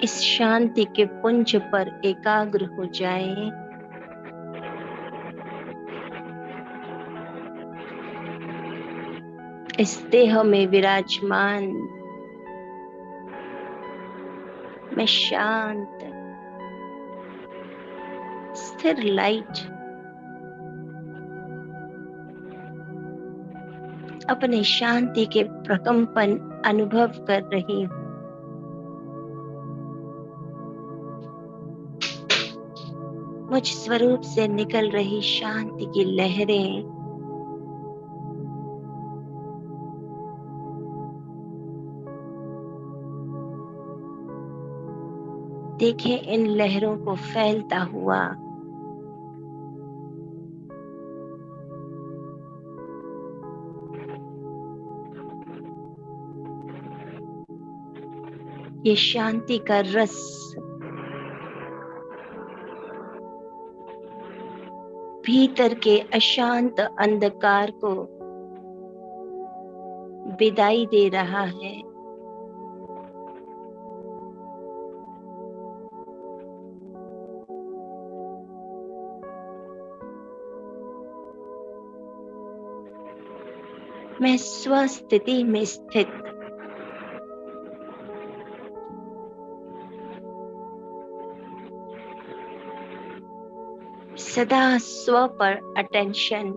इस शांति के पुंज पर एकाग्र हो जाएं। इस देह में विराजमान मैं शांत स्थिर लाइट अपने शांति के प्रकंपन अनुभव कर रही हूँ। मुझ स्वरूप से निकल रही शांति की लहरें देखें इन लहरों को फैलता हुआ। ये शांति का रस भीतर के अशांत अंधकार को विदाई दे रहा है। मैं स्वस्थिति में स्थित सदा स्व पर अटेंशन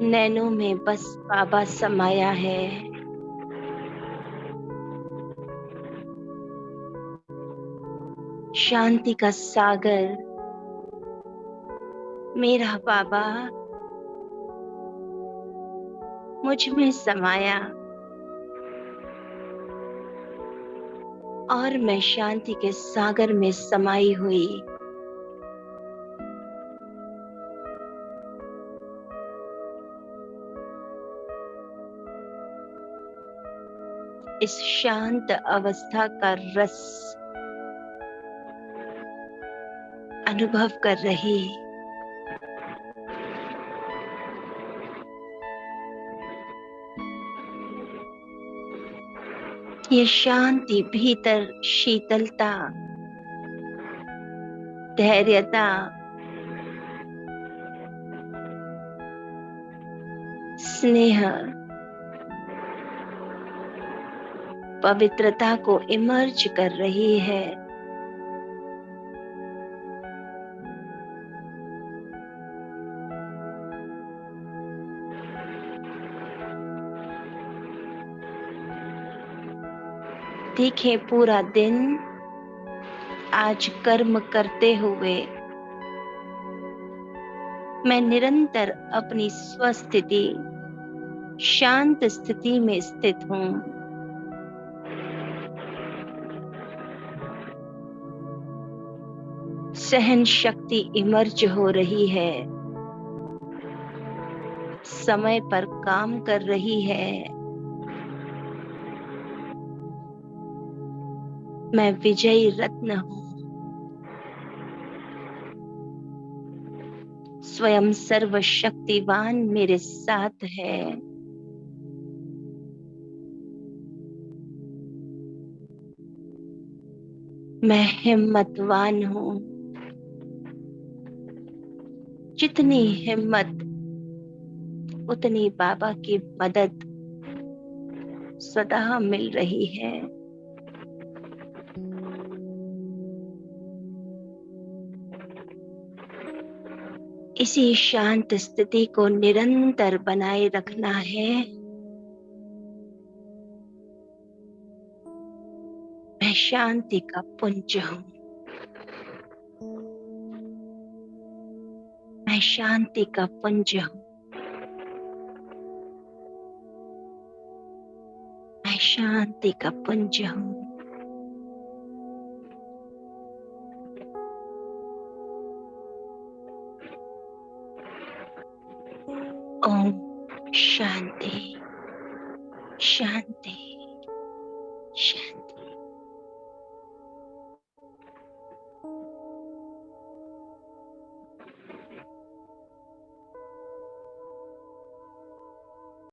नैनों में बस बाबा समाया है। शांति का सागर मेरा बाबा मुझ में समाया और मैं शांति के सागर में समाई हुई। इस शांत अवस्था का रस अनुभव कर रही। ये शांति भीतर शीतलता, धैर्यता, स्नेह, पवित्रता को इमर्ज कर रही है। देखें, पूरा दिन आज कर्म करते हुए मैं निरंतर अपनी स्वस्थिति, शांत स्थिति में स्थित हूं। सहन शक्ति इमर्ज हो रही है, समय पर काम कर रही है। मैं विजयी रत्न हूं। स्वयं सर्वशक्तिवान मेरे साथ है। मैं हिम्मतवान हूं। जितनी हिम्मत उतनी बाबा की मदद सदा मिल रही है। इसी शांत स्थिति को निरंतर बनाए रखना है। मैं शांति का पुंज हूं। मैं शांति का पुंज हूं। मैं शांति का पुंज हूं। ओम शांति, शांति, शांति।